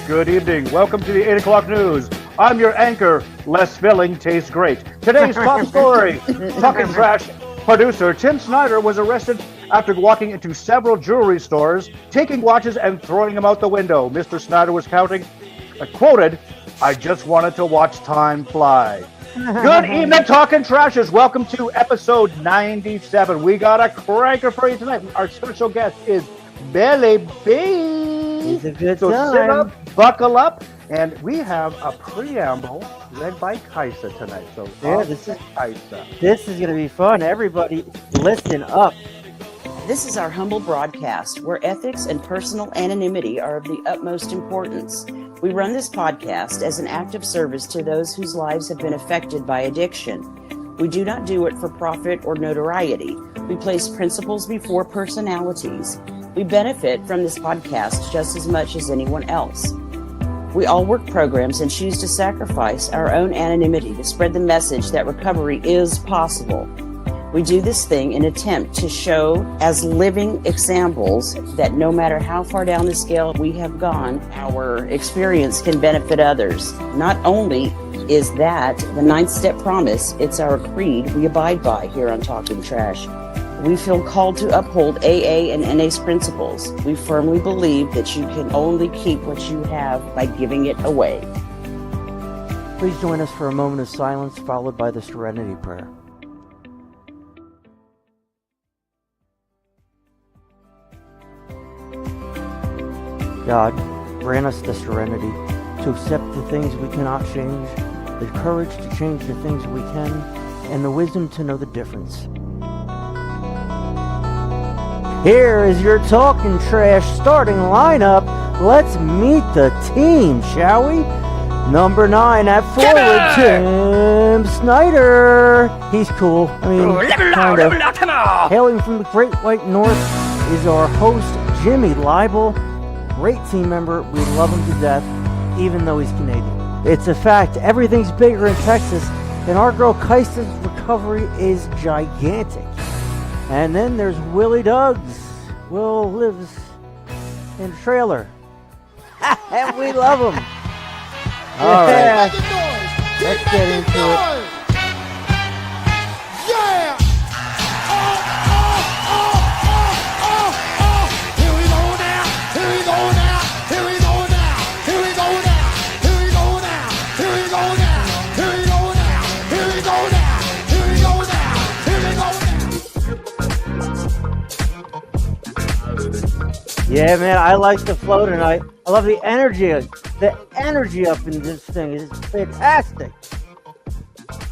Good evening. Welcome to the 8 o'clock news. I'm your anchor. Less filling tastes great. Today's top story. Talkin Trash producer Tim Snyder was arrested after walking into several jewelry stores, taking watches and throwing them out the window. Mr. Snyder was quoted, "I just wanted to watch time fly." Good evening, Talkin Trashers. Welcome to episode 97. We got a cranker for you tonight. Our special guest is Billy B. It's a good so time. Sit up, buckle up, and we have a preamble led by Kaisa tonight. So yeah, this is going to be fun. Everybody, listen up. This is our humble broadcast where ethics and personal anonymity are of the utmost importance. We run this podcast as an act of service to those whose lives have been affected by addiction. We do not do it for profit or notoriety. We place principles before personalities. We benefit from this podcast just as much as anyone else. We all work programs and choose to sacrifice our own anonymity to spread the message that recovery is possible. We do this thing in an attempt to show as living examples that no matter how far down the scale we have gone, our experience can benefit others. Not only is that the 9th step promise, it's our creed we abide by here on Talkin Trash. We feel called to uphold AA and NA's principles. We firmly believe that you can only keep what you have by giving it away. Please join us for a moment of silence followed by the Serenity Prayer. God, grant us the serenity to accept the things we cannot change, the courage to change the things we can, and the wisdom to know the difference. Here is your Talkin Trash starting lineup. Let's meet the team, shall we? Number 9 at forward, Tim Snyder. He's cool. I mean, kind of. Hailing from the Great White North is our host, Jimmy Leibel. Great team member. We love him to death, even though he's Canadian. It's a fact. Everything's bigger in Texas, and our girl Kaisa's recovery is gigantic. And then there's Willie Duggs. Will lives in a trailer. And we love him. All right. Let's get into it. Yeah! Here we go now. Here we go now. Here we go now. Here we go now. Here we go now. Here we go now. Here we go now. Here we go now. Here we go now. Here we go now. Yeah, man, I like the flow tonight. I love the energy. The energy up in this thing is fantastic.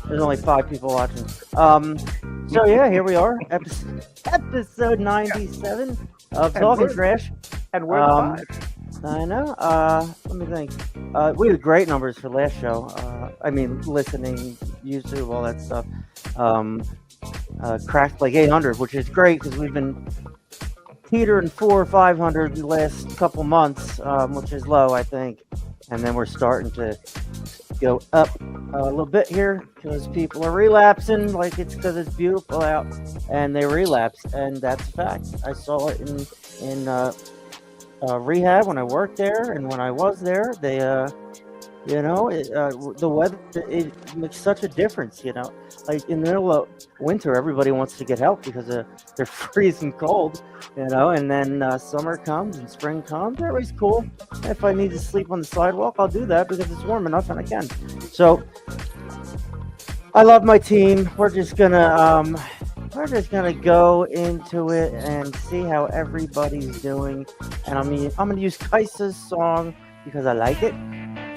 There's only 5 people watching. So yeah, here we are, episode 97 of Talkin Trash. And we're live. I know. Let me think. We had great numbers for last show. I mean, listening, YouTube, all that stuff. Cracked like 800, which is great because we've been teetering 400 or 500 the last couple months, which is low, I think. And then we're starting to go up a little bit here because people are relapsing, like it's because it's beautiful out, and they relapse, and that's a fact. I saw it in rehab when I worked there, and when I was there, they the weather, it makes such a difference, like in the middle of winter, everybody wants to get help because they're freezing cold, and then summer comes and spring comes, everybody's cool. If I need to sleep on the sidewalk, I'll do that because it's warm enough and I can. So I love my team. We're just gonna go into it and see how everybody's doing. And I'm gonna use Kaisa's song because I like it.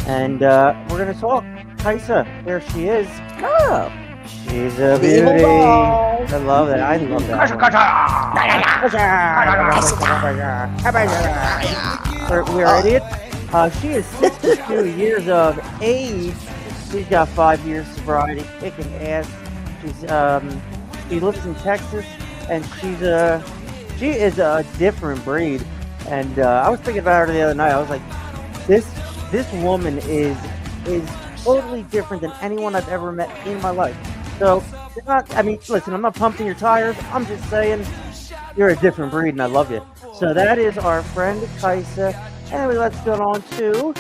And we're gonna talk. Kaisa, there she is. Oh. She's a beauty. I love that. I love that. We're idiots. She is 62 years of age. She's got 5 years sobriety, kicking ass. She lives in Texas, and she is a different breed. And I was thinking about her the other night. I was like, this woman is totally different than anyone I've ever met in my life. So, listen, I'm not pumping your tires. I'm just saying you're a different breed, and I love you. So that is our friend Kaisa. Anyway, let's go on to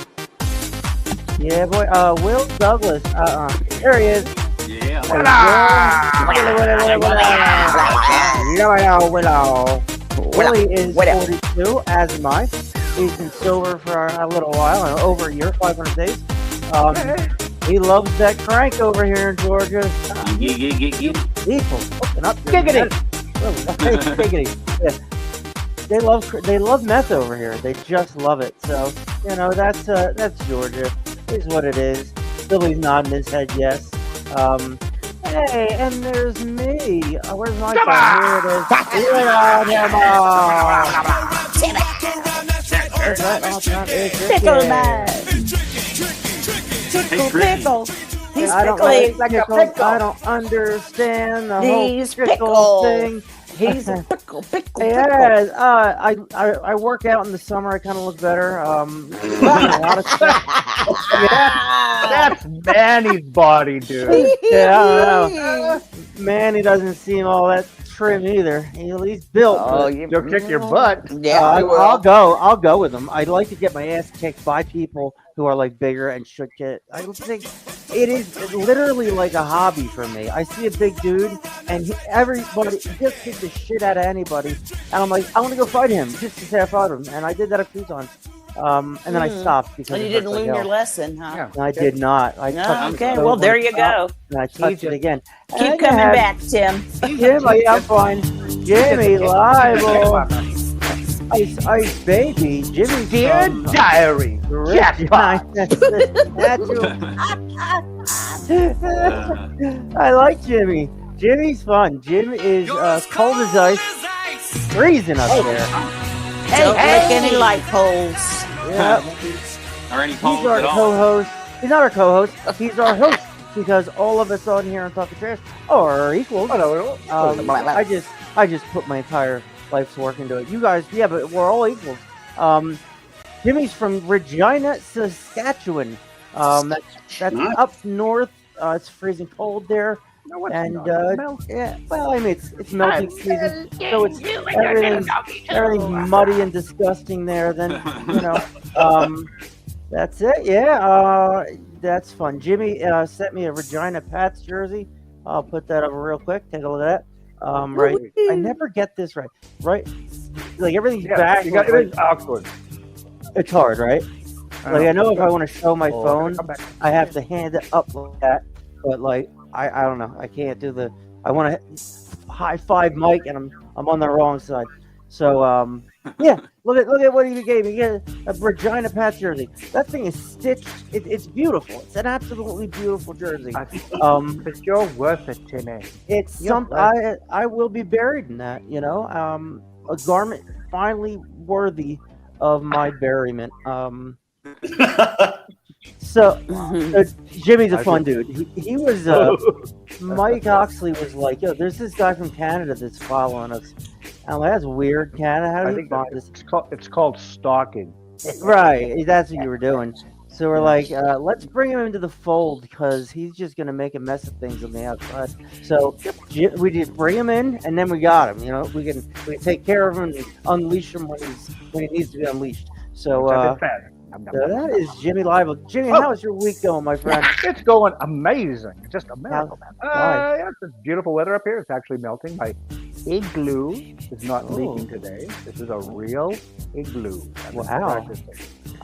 Will Douglas. There he is. Yeah. Willie is 42, as am I. He's been sober for a little while, over a year, 500 days. He loves that crank over here in Georgia. People hooking up. Giggity. Yeah. They love meth over here. They just love it. So that's Georgia. Is what it is. Billy's nodding his head yes. Hey, and there's me. Where's my phone? Here it is. Pickle man. Pickle. He's pickling like a pickle. I don't understand the He's whole pickle thing. He's a pickle. Yeah, I work out in the summer. I kind of look better. A lot of stuff. That's Manny's body, dude. Yeah, I don't know. Manny doesn't seem all that trim either. He's built. Oh, You'll kick your butt. Yeah, I'll go with him. I'd like to get my ass kicked by people who are like bigger and should get. I think it is literally like a hobby for me. I see a big dude and everybody just kicks the shit out of anybody, and I'm like, I want to go fight him just to say I fought him, and I did that a few times. And then I stopped because you didn't learn your lesson, huh? Yeah. I did not. Okay, well there you go. And I touched it again. Keep coming back, Tim. Jim, I'm fine. Jimmy Libel. Ice baby. Jimmy. Dear Diary. Jackpot. I like Jimmy. Jimmy's fun. Jim is cold as ice. Freezing up there. Don't make any light poles. Yeah. Or any He's poems our at all. co-host. He's not our co-host. He's our host because all of us on here on Talkin Trash are equals. I just put my entire life's work into it. You guys, yeah, but we're all equals. Jimmy's from Regina, Saskatchewan. That's up north. It's freezing cold there. No, it's And not. yeah, well, I mean it's melting season, so it's everything's muddy and disgusting there. Then that's it. Yeah, that's fun. Jimmy sent me a Regina Pats jersey. I'll put that over real quick. Take a look at that. Right, I never get this right. Right, like everything's back. It's awkward. It's hard, right? Like I know if I want to show my phone, I have to hand it up like that. But like I don't know. I can't do the. I want to high five Mike, and I'm on the wrong side. So yeah. Look at what he gave me. He got a Regina Pats jersey. That thing is stitched. It's beautiful. It's an absolutely beautiful jersey. But you're worth it, Timmy. It's something I will be buried in that. A garment finally worthy of my buryment. So Jimmy's a fun dude. He was Mike Oxley was like, yo, there's this guy from Canada that's following us. I'm like, that's weird, Canada. How do you find this? It's called stalking. Right, that's what you were doing. So we're like, let's bring him into the fold because he's just gonna make a mess of things on the outside. So we just bring him in, and then we got him. We can take care of him and unleash him when he needs to be unleashed. So that is Jimmy Libel. Jimmy, how's your week going, my friend? It's going amazing. Just a miracle, man. Yeah, it's beautiful weather up here. It's actually melting. My igloo is not leaking today. This is a real igloo. Wow.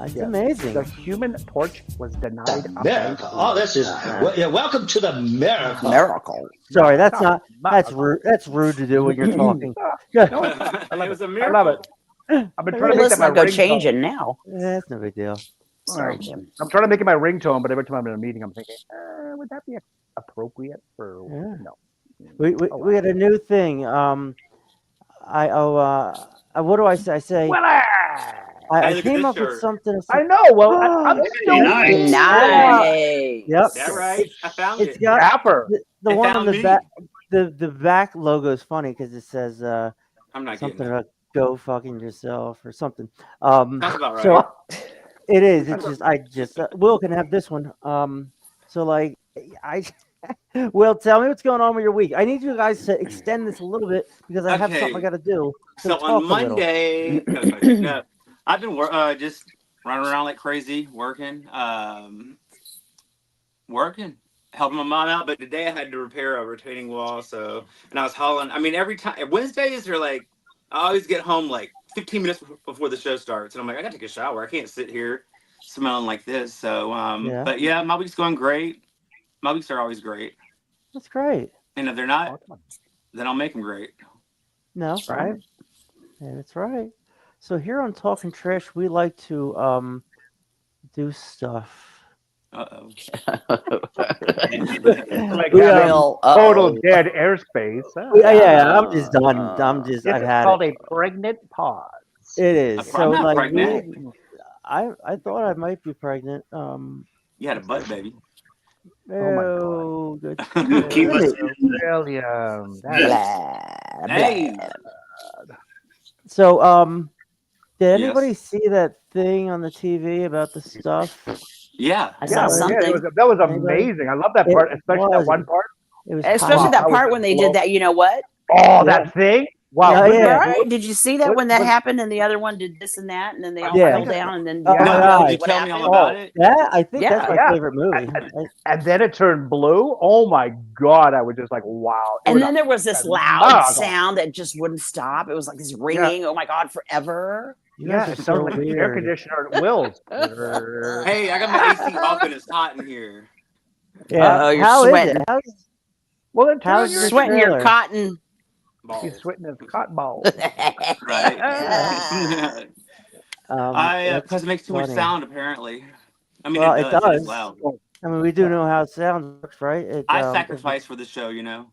It's Yeah. amazing. The Human Torch was denied. America. Oh, this is welcome to the America. Miracle. Sorry, No, that's not- that's rude. That's rude to do when you're talking. Yeah, No, it's not. I love It was it. a I miracle. love it. I've been trying to make Let's that my not go ringtone. changing now. that's no big deal. Sorry, Jim. I'm trying to make it my ringtone, but every time I'm in a meeting, I'm thinking, would that be appropriate for? Yeah. No. We had a new thing. What do I say? I say Well, I Hey, look at came this up with shirt. something. I know. Well, I'm still nice. Nice. Yep. That right? I found It's it. got Dapper. the They one on found the me. back. The back logo is funny because it says I'm not something getting it. about "go fucking yourself" or something. Sounds about right. So it is. It's just Will can have this one. So like I. Will, tell me what's going on with your week. I need you guys to extend this a little bit because I have something I Okay. got to do. So talk on a little. Monday, no, I've been just running around like crazy, working, helping my mom out. But today I had to repair a retaining wall, and I was hauling. I mean, every time Wednesdays are like, I always get home like 15 minutes before the show starts, and I'm like, I gotta take a shower. I can't sit here smelling like this. So, Yeah. but yeah, my week's going great. My weeks are always great, That's great. and if they're not, then I'll make them great. No, right? Yeah, that's right. So here on Talking Trash, we like to do stuff. Uh-oh. Like We, having Will, total uh-oh. dead airspace. Yeah, I'm just done. I'm just. This I've is had called it. a pregnant pause. It is. I'm So not like pregnant. I thought I might be pregnant. You had a butt, baby. Oh my God. Oh, good. Keep us. William. Blah, Hey. blah. So did Yes. anybody see that thing on the TV about the stuff? Yeah. I saw Yeah, something. that was Anybody? amazing. I love that It part, especially that was. one part. It was Especially hot. that Wow, part that when they was did that. You know what? Oh, Yeah. that thing! Wow. Yeah, wasn't yeah. it Right? good? Did you see that when that happened and the other one did this and that and then they all Yeah. fell down and then Oh, you No, don't yeah. know did you what tell me all happened? about it? Yeah, I think that's Yeah. my favorite movie. And then it turned blue. Oh my God! I was just like, wow. It And was then there was this a loud mug. sound that just wouldn't stop. It was like this ringing. Oh my God, forever. You guys Yeah, are it so sounded like an air weird. conditioner at Will's. Hey, I got my AC off and it's hot in here. Yeah. Uh-oh, you're How is sweating. it? Well, then turn How's your your Sweating your trailer? cotton. He's Balls. sweating his cotton balls. Right. Because That's it makes too much funny. sound, apparently. I mean, Well, it it does. It is does. loud. I mean, we do know how sound works, right? It, I if sacrifice for the show, you know.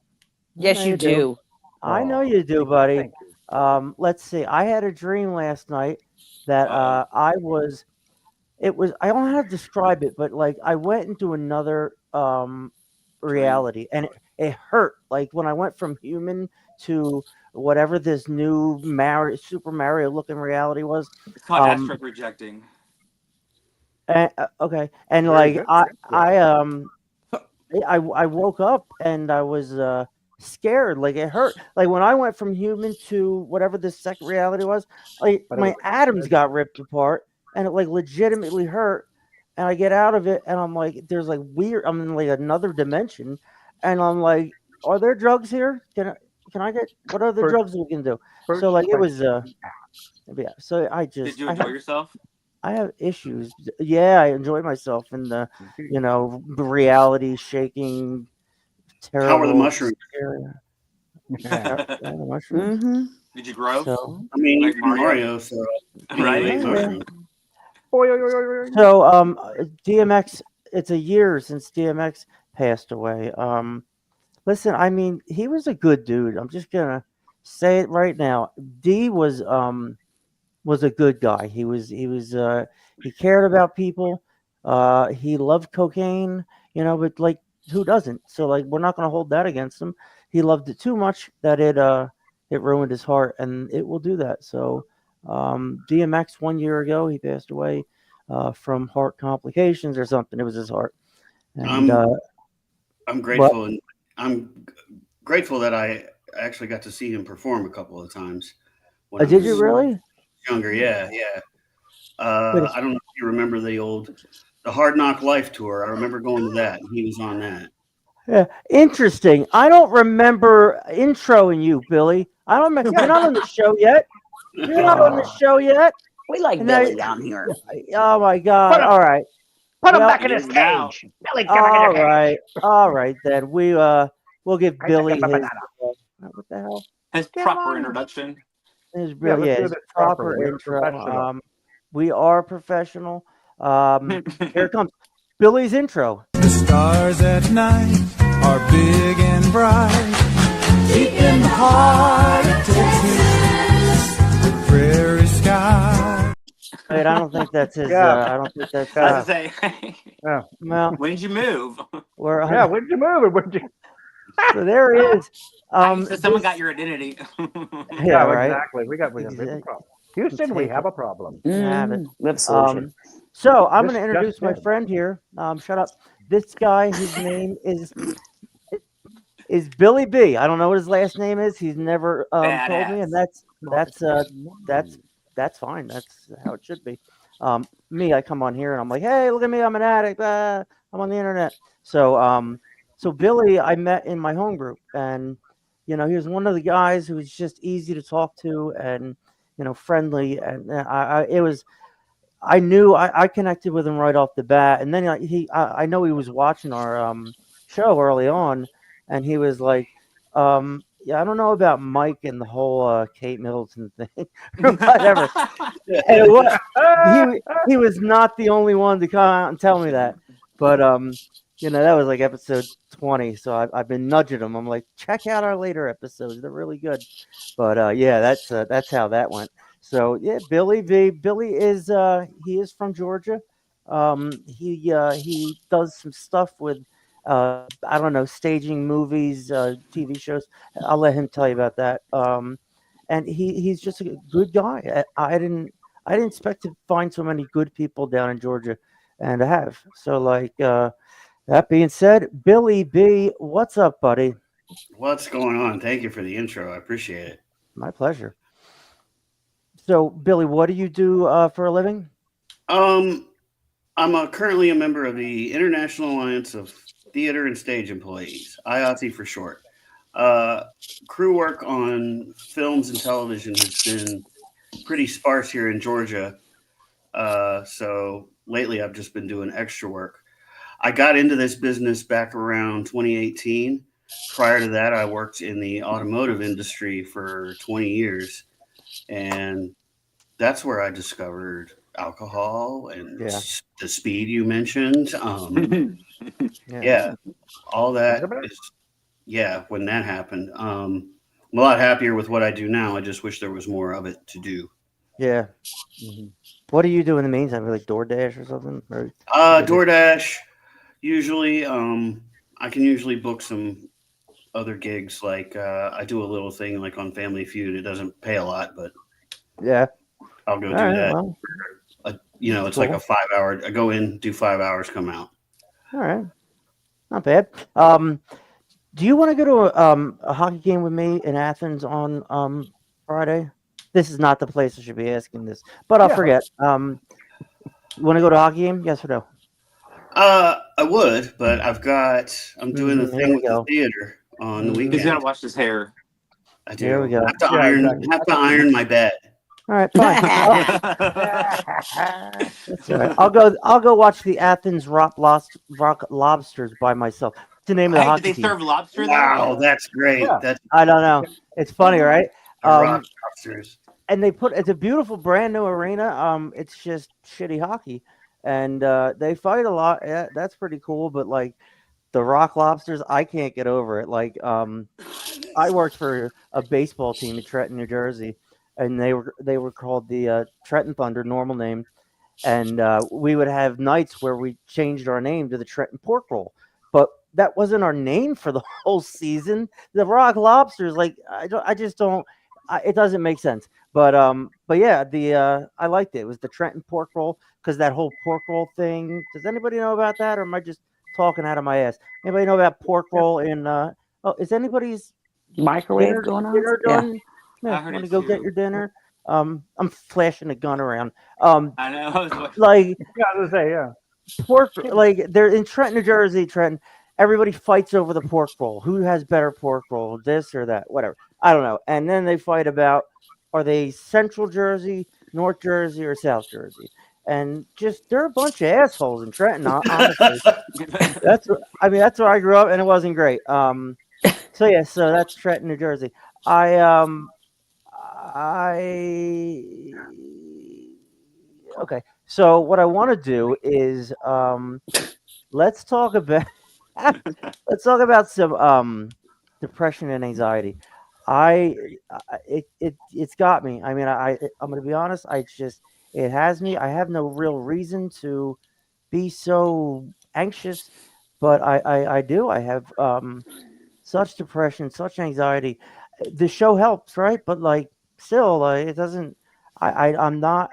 Yes, know you you do. do. I know Oh, you do, buddy. thank you. Let's see. I had a dream last night that Uh-oh. I was. It was. I don't know how to describe it, but like I went into another reality, and it hurt. Like when I went from human to whatever this new Super Mario looking reality was. It's called Um, abstract rejecting. And, okay, and Very like good. I woke up and I was scared, like it hurt. Like when I went from human to whatever this second reality was, like But it my was atoms good. got ripped apart, and it like legitimately hurt. And I get out of it, and I'm like, there's like weird. I'm in like another dimension, and I'm like, are there drugs here? Can I get what are the First- drugs we can do? First So like it was question. yeah. So Did you enjoy yourself? I have issues. Yeah, I enjoy myself in the, reality shaking, terrible. How are the mushrooms? area. Yeah. Yeah, the mushrooms. Mm-hmm. Did you grow? So, I mean, Like you're Mario? Mario, so Right? you ate Yeah. mushrooms. so DMX. It's a year since DMX passed away. Listen, I mean, he was a good dude. I'm just gonna say it right now. D was a good guy. He cared about people. He loved cocaine, but like who doesn't? So like we're not going to hold that against him. He loved it too much that it ruined his heart, and it will do that. So DMX 1 year ago he passed away from heart complications or something. It was his heart. And I'm grateful, and I'm grateful that I actually got to see him perform a couple of times. When I did was you really? younger? Yeah. I don't know if you remember the Hard Knock Life tour. I remember going to that, and he was on that. Yeah, interesting. I don't remember introing you, Billy. I don't remember. You're not on the show yet. You're not on the show yet. We like And now- Billy on here. Oh my God! Put him- All right, Put him Well, back in he his is now. cage. Billy, get back in your cage. all right. Then we'll give I Billy took him a his. banana. What the hell? His Get him proper on. introduction. His Yeah, let's do his this proper properly. We're intro. professional. We are professional. Here it comes. Billy's intro. The stars at night are big and bright. Deep in the heart of Texas, the prairie sky. Wait, I don't think that's his. Yeah. I don't think that's. I was gonna say, Yeah, Well, when did you move? we're yeah. Where'd you move? Where'd you? so there he is. So someone This- got your identity. Yeah, right. Exactly. We got a Exact- problem. Houston, we Take have it. a problem. Have it. We have a solution. So I'm This going to introduce just my in. friend here. Shut up. This guy, his name is Billy B. I don't know what his last name is. He's never told me, and that's that's fine. That's how it should be. Me, I come on here and I'm like, hey, look at me, I'm an addict. I'm on the internet. So Billy, I met in my home group, and he was one of the guys who was just easy to talk to and friendly, and I knew I connected with him right off the bat, and then I know he was watching our show early on, and he was like, yeah, I don't know about Mike and the whole Kate Middleton thing, or whatever. And it was, he was not the only one to come out and tell me that, but that was like episode 20, so I've been nudging him. I'm like, check out our later episodes; they're really good. But yeah, that's how that went. So yeah, Billy V. Billy is he is from Georgia. He does some stuff with I don't know, staging movies, TV shows. I'll let him tell you about that. And he's just a good guy. I didn't expect to find so many good people down in Georgia, and I have. So like that being said, Billy B, what's up, buddy? What's going on? Thank you for the intro. I appreciate it. My pleasure. So Billy, what do you do for a living? I'm currently a member of the International Alliance of Theater and Stage Employees, IATSE for short. Crew work on films and television has been pretty sparse here in Georgia. So lately I've just been doing extra work. I got into this business back around 2018. Prior to that, I worked in the automotive industry for 20 years. And that's where I discovered alcohol and the speed you mentioned. Yeah, all that is, when that happened. I'm a lot happier with what I do now. I just wish there was more of it to do. Yeah. Mm-hmm. What do you do in the meantime? Like DoorDash or something? Or DoorDash, usually. I can usually book some other gigs. Like I do a little thing like on Family Feud. It doesn't pay a lot, but yeah, I'll go do right, that. well, It's cool. like a 5 hour. I go in, do 5 hours, come out. All right, not bad. Do you want to go to a hockey game with me in Athens on Friday? This is not the place I should be asking this, but I'll forget. You want to go to a hockey game? Yes or no? I would, but I'm doing the Here thing we with go. the theater on the He's weekend. gonna wash his hair. I do. Here we go. Have to iron my bed. All right, fine. That's all right. I'll go watch the Athens Rock Lobsters by myself. What's the name of the Hey, hockey did they team? serve lobster Wow, there? that's great. Yeah. That's I don't know. It's funny, right? rock lobsters. And it's a beautiful brand new arena. It's just shitty hockey, and they fight a lot. Yeah, that's pretty cool. But like the Rock Lobsters, I can't get over it. Like I worked for a baseball team in Trenton, New Jersey, and they were called the Trenton Thunder, normal name, and we would have nights where we changed our name to the Trenton Pork Roll, but that wasn't our name for the whole season. The Rock Lobsters, like I just don't. It doesn't make sense. But yeah, I liked it. It was the Trenton Pork Roll because that whole pork roll thing. Does anybody know about that, or am I just talking out of my ass? Anybody know about pork roll in? Is anybody's Microwave going on? dinner Yeah. done? I Yeah, heard want to it go too. get your dinner? I'm flashing a gun around. I know. Like Yeah, I was gonna say, yeah. pork, like they're in Trenton, New Jersey. Trenton, everybody fights over the pork roll. Who has better pork roll? This or that? Whatever. I don't know. And then they fight about, are they Central Jersey, North Jersey or South Jersey, and just they're a bunch of assholes in Trenton. Honestly, that's where I grew up, and it wasn't great. So yeah, so that's Trenton, New Jersey. I I okay. So what I want to do is let's talk about let's talk about some depression and anxiety. It's got me. I mean, I'm going to be honest. It has me. I have no real reason to be so anxious, but I do. I have such depression, such anxiety. The show helps, right? But like, still, like, it doesn't. I'm not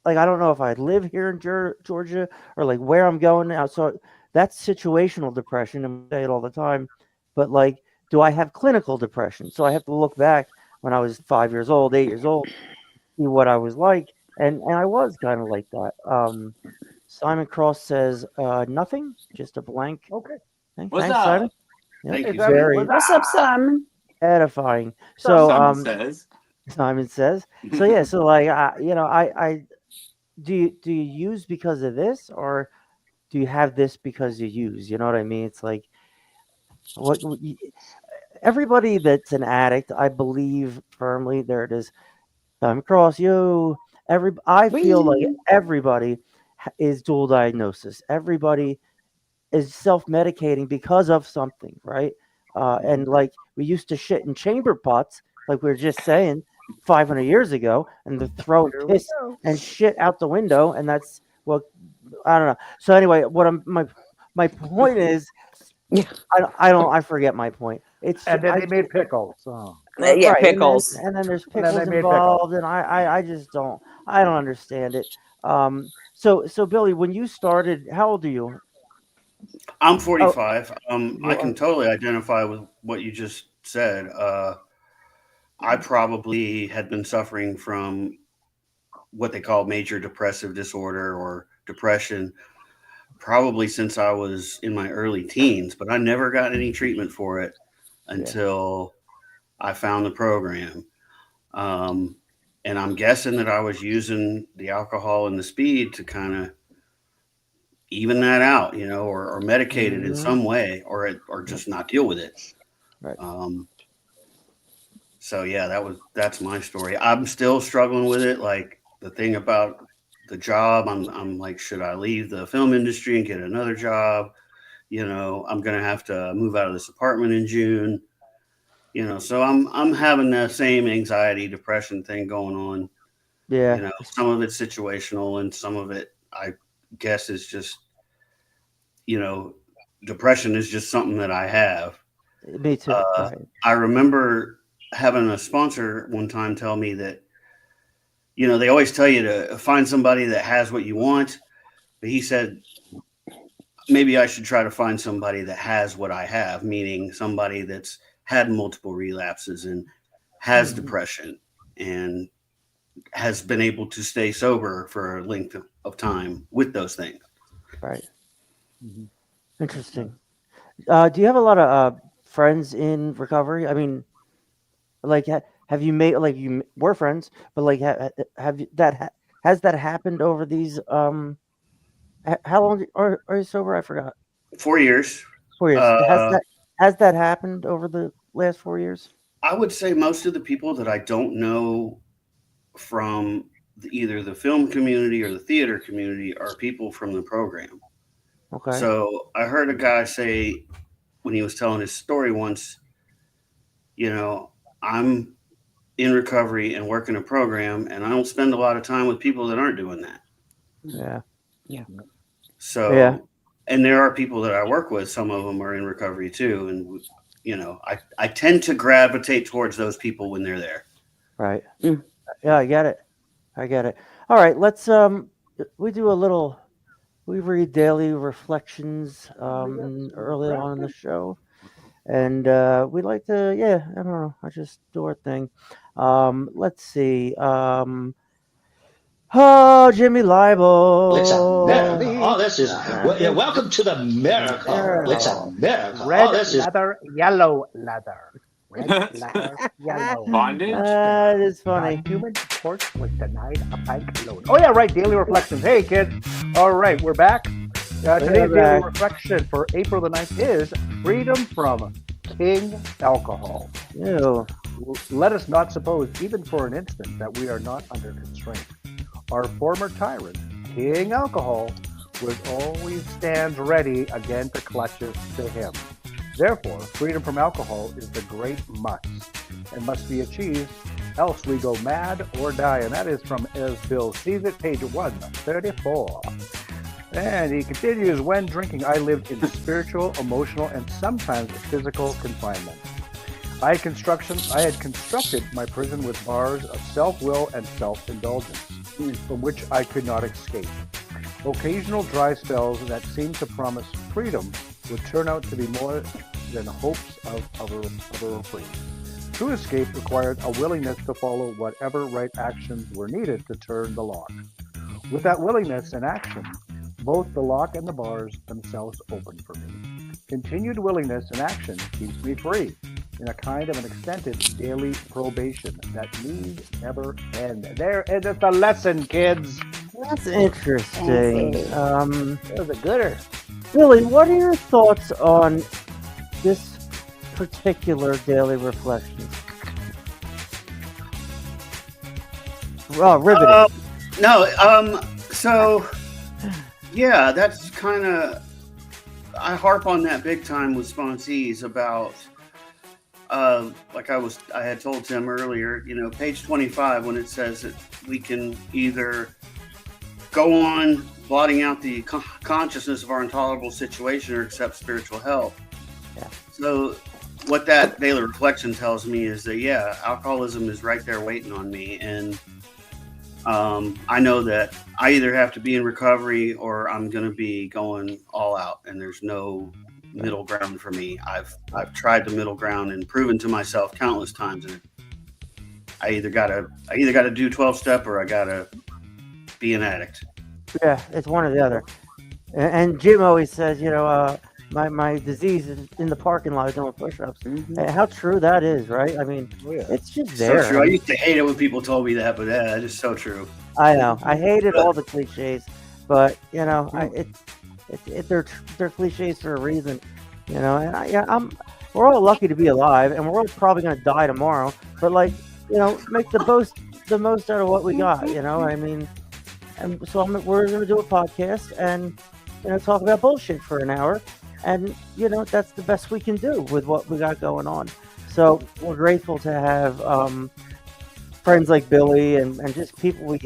like I don't know if I live here in Georgia or like where I'm going now. So that's situational depression, and I say it all the time. But like, do I have clinical depression? So I have to look back when I was 5 years old, 8 years old, see what I was like, and I was kind of like that. Simon Cross says nothing, just a blank. Okay. What's Thanks, Simon. up? Yep, Thank you, very What's up, Simon? edifying. So Simon says. Simon says. So yeah, so like I do you use because of this, or do you have this because you use? You know what I mean? It's like everybody that's an addict, I believe firmly. There it is. I'm across you. I feel like Whee! everybody is dual diagnosis. Everybody is self-medicating because of something, right? And like we used to shit in chamber pots, like we were just saying 500 years ago, and they're throwing Here we piss go. and shit out the window, and that's well, I don't know. So anyway, my point is, Yeah. I forget my point. It's And then they made pickles. Oh. Yeah, right, pickles. and then there's And then they pickles made pickles. involved, and I just I don't understand it. So Billy, when you started, how old are you? I'm Oh, 45. you I are. can totally identify with what you just said. I probably had been suffering from what they call major depressive disorder or depression probably since I was in my early teens, but I never got any treatment for it Yeah. until I found the program. Um, and I'm guessing that I was using the alcohol and the speed to kind of even that out, or medicate it in Hmm. some way, or Yep. just not deal with it. Right. Um, so yeah, that's my story. I'm still struggling with it. Like the thing about the job, I'm like, should I leave the film industry and get another job? I'm gonna have to move out of this apartment in June. So I'm having that same anxiety, depression thing going on. Yeah. Some of it's situational, and some of it, I guess, is just you know, depression is just something that I have. Me too. Uh, Right. I remember having a sponsor one time tell me that, they always tell you to find somebody that has what you want. But he said, maybe I should try to find somebody that has what I have, meaning somebody that's had multiple relapses and has Hmm. depression and has been able to stay sober for a length of time with those things. Right. Mhm. Interesting. Do you have a lot of friends in recovery? I mean, like, have you made like were friends, but like, have you has that happened over these how long are you sober? I forgot. 4 years. 4 years. Uh, Has that happened over the last 4 years? I would say most of the people that I don't know from either the film community or the theater community are people from the program. Okay. So I heard a guy say when he was telling his story once, you know, I'm in recovery and working a program, and I don't spend a lot of time with people that aren't doing that. Yeah. Yeah. Yeah. So, and there are people that I work with, some of them are in recovery too. And, I tend to gravitate towards those people when they're there. Right. Mm. Yeah, I get it. I get it. All right, let's we do a little we read daily reflections early on in the show. And we like to yeah, I don't know, I just do our thing. Let's see. Oh, Jimmy It's America. Libel. Oh, this is yeah, welcome to the America. It's America. America. Red Oh, this is leather, yellow leather. red, black, yellow. Bondage? That is funny. Human court was denied a bank loan. Oh yeah, right. Daily reflections. Hey kids. All right, we're back. Today's daily back. reflection for April the 9th is freedom from King Alcohol. Ew. Let us not suppose, even for an instant, that we are not under constraint. Our former tyrant, King Alcohol, was always stands ready again to clutch us to him. Therefore, freedom from alcohol is the great must and must be achieved, else we go mad or die. And that is from As Bill Sees It, page 134. And he continues, when drinking, I lived in spiritual, emotional, and sometimes physical confinement. I had constructed my prison with bars of self-will and self-indulgence, from which I could not escape. Occasional dry spells that seemed to promise freedom would turn out to be more than hopes of a reprieve. True escape required a willingness to follow whatever right actions were needed to turn the lock. With that willingness and action, both the lock and the bars themselves open for me. Continued willingness and action keeps me free, in a kind of an extended daily probation that need never end. There endeth the lesson, kids. That's interesting. That was a gooder. Billy, what are your thoughts on this particular daily reflection? Oh, riveting. So yeah, that's kind of, I harp on that big time with sponsees about, like I had told Tim earlier, page 25, when it says that we can either go on blotting out the consciousness of our intolerable situation or accept spiritual help. Yeah. So what that daily reflection tells me is that, alcoholism is right there waiting on me. And I know that I either have to be in recovery or I'm going to be going all out, and there's no middle ground for me. I've tried the middle ground and proven to myself countless times that I either got to do 12-step or I got to be an addict. Yeah, it's one or the other. And Jim always says, my disease is in the parking lot doing push-ups. Mm-hmm. How true that is, right? I mean, it's just there. So true. I used to hate it when people told me that, but that is so true. I know. I hated all the cliches, but they're cliches for a reason. And we're all lucky to be alive, and we're all probably going to die tomorrow. But make the most out of what we got. I mean, and so we're going to do a podcast and talk about bullshit for an hour. And, that's the best we can do with what we got going on. So we're grateful to have friends like Billy and just people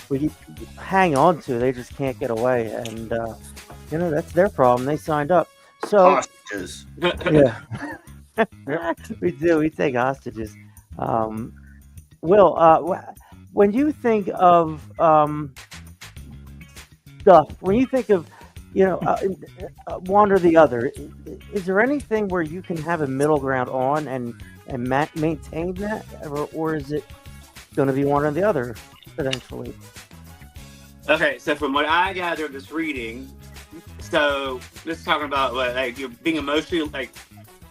we hang on to. They just can't get away. And, that's their problem. They signed up. So, hostages. Yeah. We do. We take hostages. Will, when you think of stuff, when you think of one or the other, is there anything where you can have a middle ground on and maintain that, or is it going to be one or the other eventually? Okay, so from what I gather of this reading, so this is talking about you're being emotionally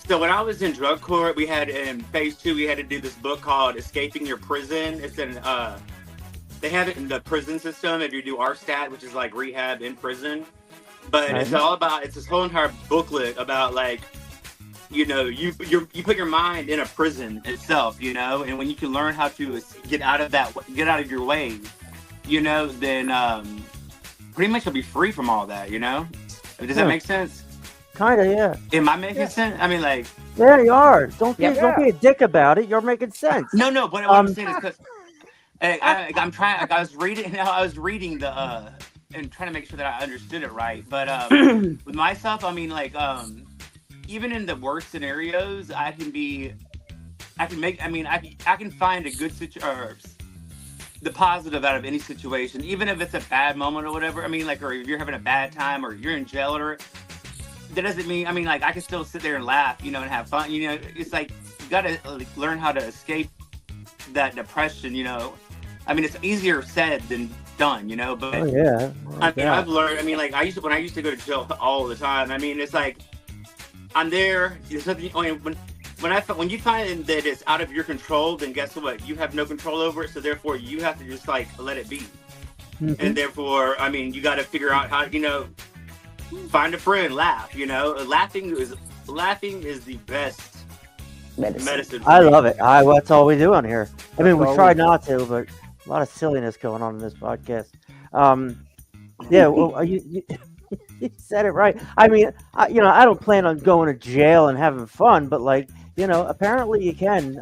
So when I was in drug court, we had in phase 2, we had to do this book called "Escaping Your Prison." It's in they have it in the prison system if you do RSTAT, which is like rehab in prison. But it's all about, it's this whole entire booklet about you put your mind in a prison itself, and when you can learn how to get out of your way, then pretty much you'll be free from all that, Does that make sense? Kind of, yeah. Am I making sense? I mean, yeah, you are. Don't be a dick about it. You're making sense. No. What I'm saying is because I'm trying. I was reading the and trying to make sure that I understood it right. But with myself, I mean, even in the worst scenarios, I can find a good situation, the positive out of any situation, even if it's a bad moment or whatever. I mean, or if you're having a bad time or you're in jail or that doesn't mean, I can still sit there and laugh, and have fun. It's you got to learn how to escape that depression, I mean, it's easier said than done, but I've learned, when I used to go to jail all the time, it's I'm there, there's nothing, when you find that it's out of your control, then guess what? You have no control over it. So therefore, you have to just like let it be. Mhm. And therefore, I mean, you got to figure out how find a friend, laugh. Laughing is the best medicine for I me. love it. That's all we do on here. I mean, we all try we do. not to, but a lot of silliness going on in this podcast. Yeah, well, you said it right. I mean, I don't plan on going to jail and having fun, but like, apparently you can,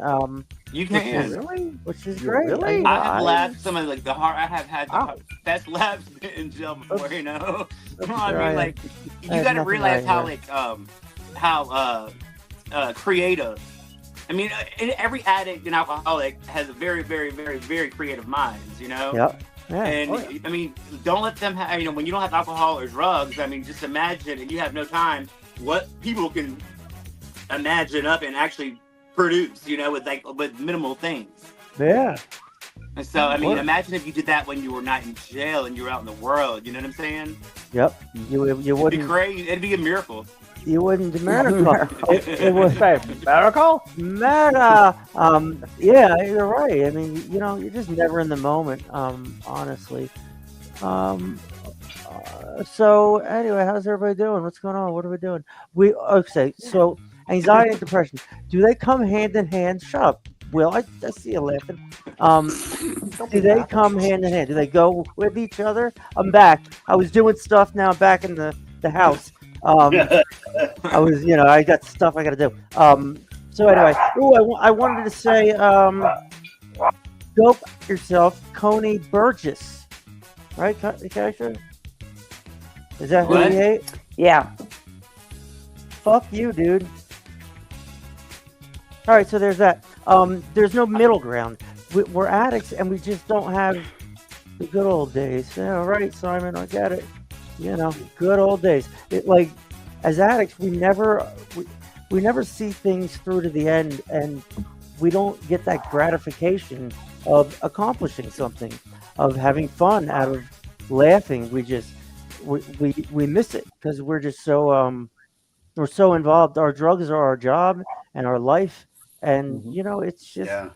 You which is can. which is You great. really? I have laughed some of like the hard. I have had Wow. the best laughs in jail before. Oops. Oops, I here mean, I am. like I you have got to nothing realize right how here. like how creative. I mean, every addict and alcoholic has a very, very, very, very creative minds. Yep. Yeah. And I mean, don't let them have. When you don't have alcohol or drugs, I mean, just imagine, and you have no time, what people can imagine up and actually produce. With minimal things. Yeah. And so, I mean, Sure. imagine if you did that when you were not in jail and you were out in the world. You know what I'm saying? Yep. You It'd be wouldn't crazy. It'd be a miracle. miracle. It was Say, miracle? meta. Yeah, you're right. I mean, you're just never in the moment. Honestly. Um, so anyway, how's everybody doing? What's going on? What are we doing? Okay. So anxiety and depression, do they come hand in hand? Shut up, Will. I see you laughing. Don't Do be they laughing. come hand in hand? Do they go with each other? I'm back. I was doing stuff. Now I'm back in the house. I was, I got stuff I got to do. So anyway, I wanted to say, go fuck yourself, Coney Burgess, right? Kaisha? Is that who What? he ate? Yeah. Fuck you, dude. All right, so there's that. There's no middle ground. We're addicts, and we just don't have the good old days. Yeah, right, Simon. I get it. Good old days. Like as addicts, we never see things through to the end, and we don't get that gratification of accomplishing something, of having fun, out of laughing. We miss it because we're just so we're so involved. Our drugs are our job and our life, and it's just Yeah.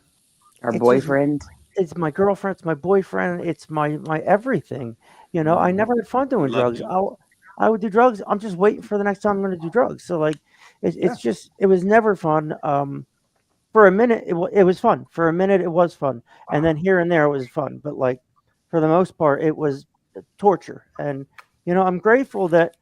Our it's just boyfriend. it's my girlfriend, it's my boyfriend, it's my everything. I never had fun doing Love drugs. you. I would do drugs. I'm just waiting for the next time I'm going to do drugs. So like, it's Yeah. just it was never fun. For a minute it was fun. For a minute it was fun, and then here and there it was fun. But like, for the most part, it was torture. And I'm grateful that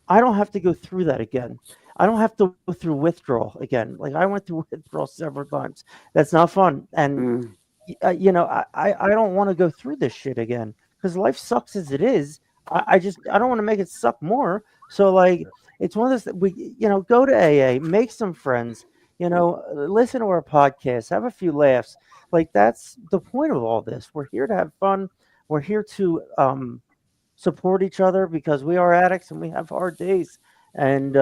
I don't have to go through that again. I don't have to go through withdrawal again. Like I went through withdrawal several times. That's not fun. And Mm. I don't want to go through this shit again because life sucks as it is. I don't want to make it suck more. So like, it's one of those that go to AA, make some friends, listen to our podcast, have a few laughs. Like that's the point of all this. We're here to have fun. We're here to support each other because we are addicts and we have hard days. And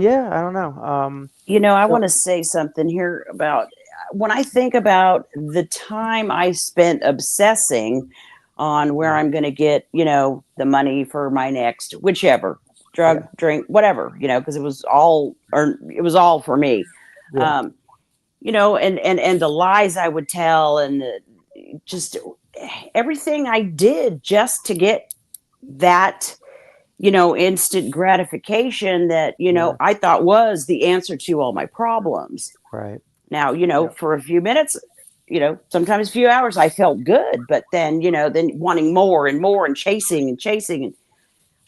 yeah, I don't know. I want So to say something here about when I think about the time I spent obsessing on where I'm going to get, the money for my next whichever drug, yeah, drink, whatever, because it was all for me. yeah, Um, and the lies I would tell and just everything I did just to get that instant gratification that, yeah, I thought was the answer to all my problems. right. Now, Yeah. for a few minutes, sometimes a few hours, I felt good, but then, then wanting more and more and chasing and chasing. And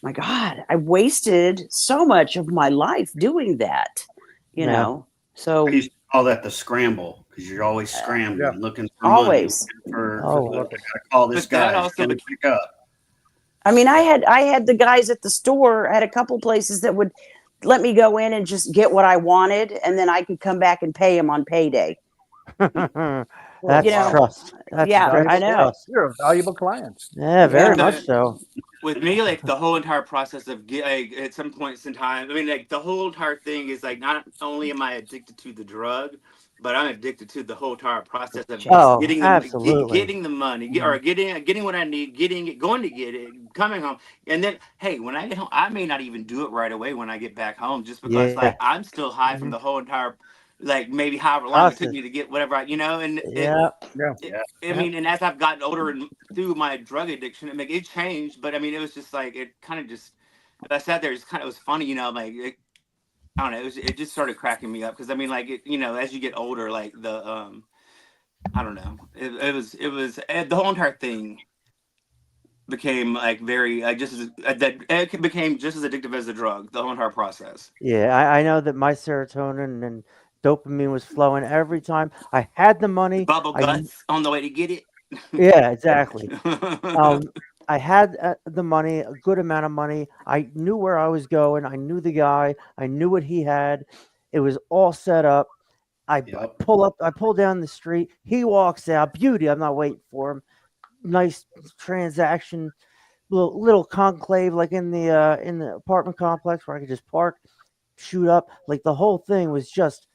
my God, I wasted so much of my life doing that, Yeah. I So used to call that the scramble because you're always scrambling, Yeah. looking for money, always. looking for Oh, I gotta call this But that guy. He's also gonna pick up. I mean, I had the guys at the store. I had a couple places that would let me go in and just get what I wanted, and then I could come back and pay them on payday. that's You know, trust. That's yeah, that's I know. trust. You're a valuable client. Yeah, very Yeah. much so. with me, like the whole entire process of at some points in time, I mean, like the whole entire thing is like not only am I addicted to the drug, but I'm addicted to the whole entire process of Oh, getting absolutely. getting the money, or getting what I need, getting it, going to get it, coming home, and then hey, when I get home, I may not even do it right away when I get back home, just because Yeah. like I'm still high from Mhm. the whole entire, like maybe however long it took Process. me to get whatever and Yeah. Yeah. I mean, and as I've gotten older and through my drug addiction, it changed, but I mean, it was just like it kind of just. I sat there, it was funny, like I don't know. It just started cracking me up because I mean, like as you get older, like I don't know. The whole entire thing became like very just as that it became just as addictive as the drug. The whole entire process. Yeah. I know that my serotonin and dopamine was flowing every time I had the money. Bubble guts on the way to get it. Yeah, exactly. Um, I had the money, a good amount of money. I knew where I was going. I knew the guy. I knew what he had. It was all set up. I Yep. pull up. I pull down the street. He walks out. Beauty. I'm not waiting for him. Nice transaction. Little conclave like in the apartment complex where I could just park, shoot up. Like the whole thing was just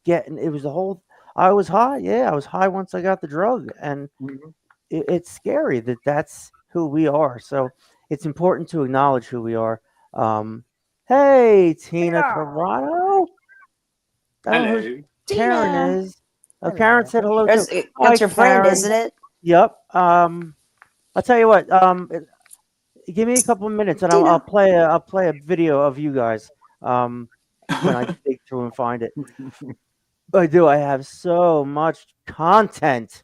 getting. It was the whole. I was high. Yeah, I was high once I got the drug, and Mhm. it's scary that that's who we are. So it's important to acknowledge who we are. Hey, Tina Carano. I don't know who Hello. Karen Tina. is. Oh, Karen said hello too. Hi, That's your friend, Karen. isn't it? Yep. I'll tell you what. Give me a couple of minutes, and I'll Tina. play a video of you guys. When I dig through and find it. I do. I have so much content.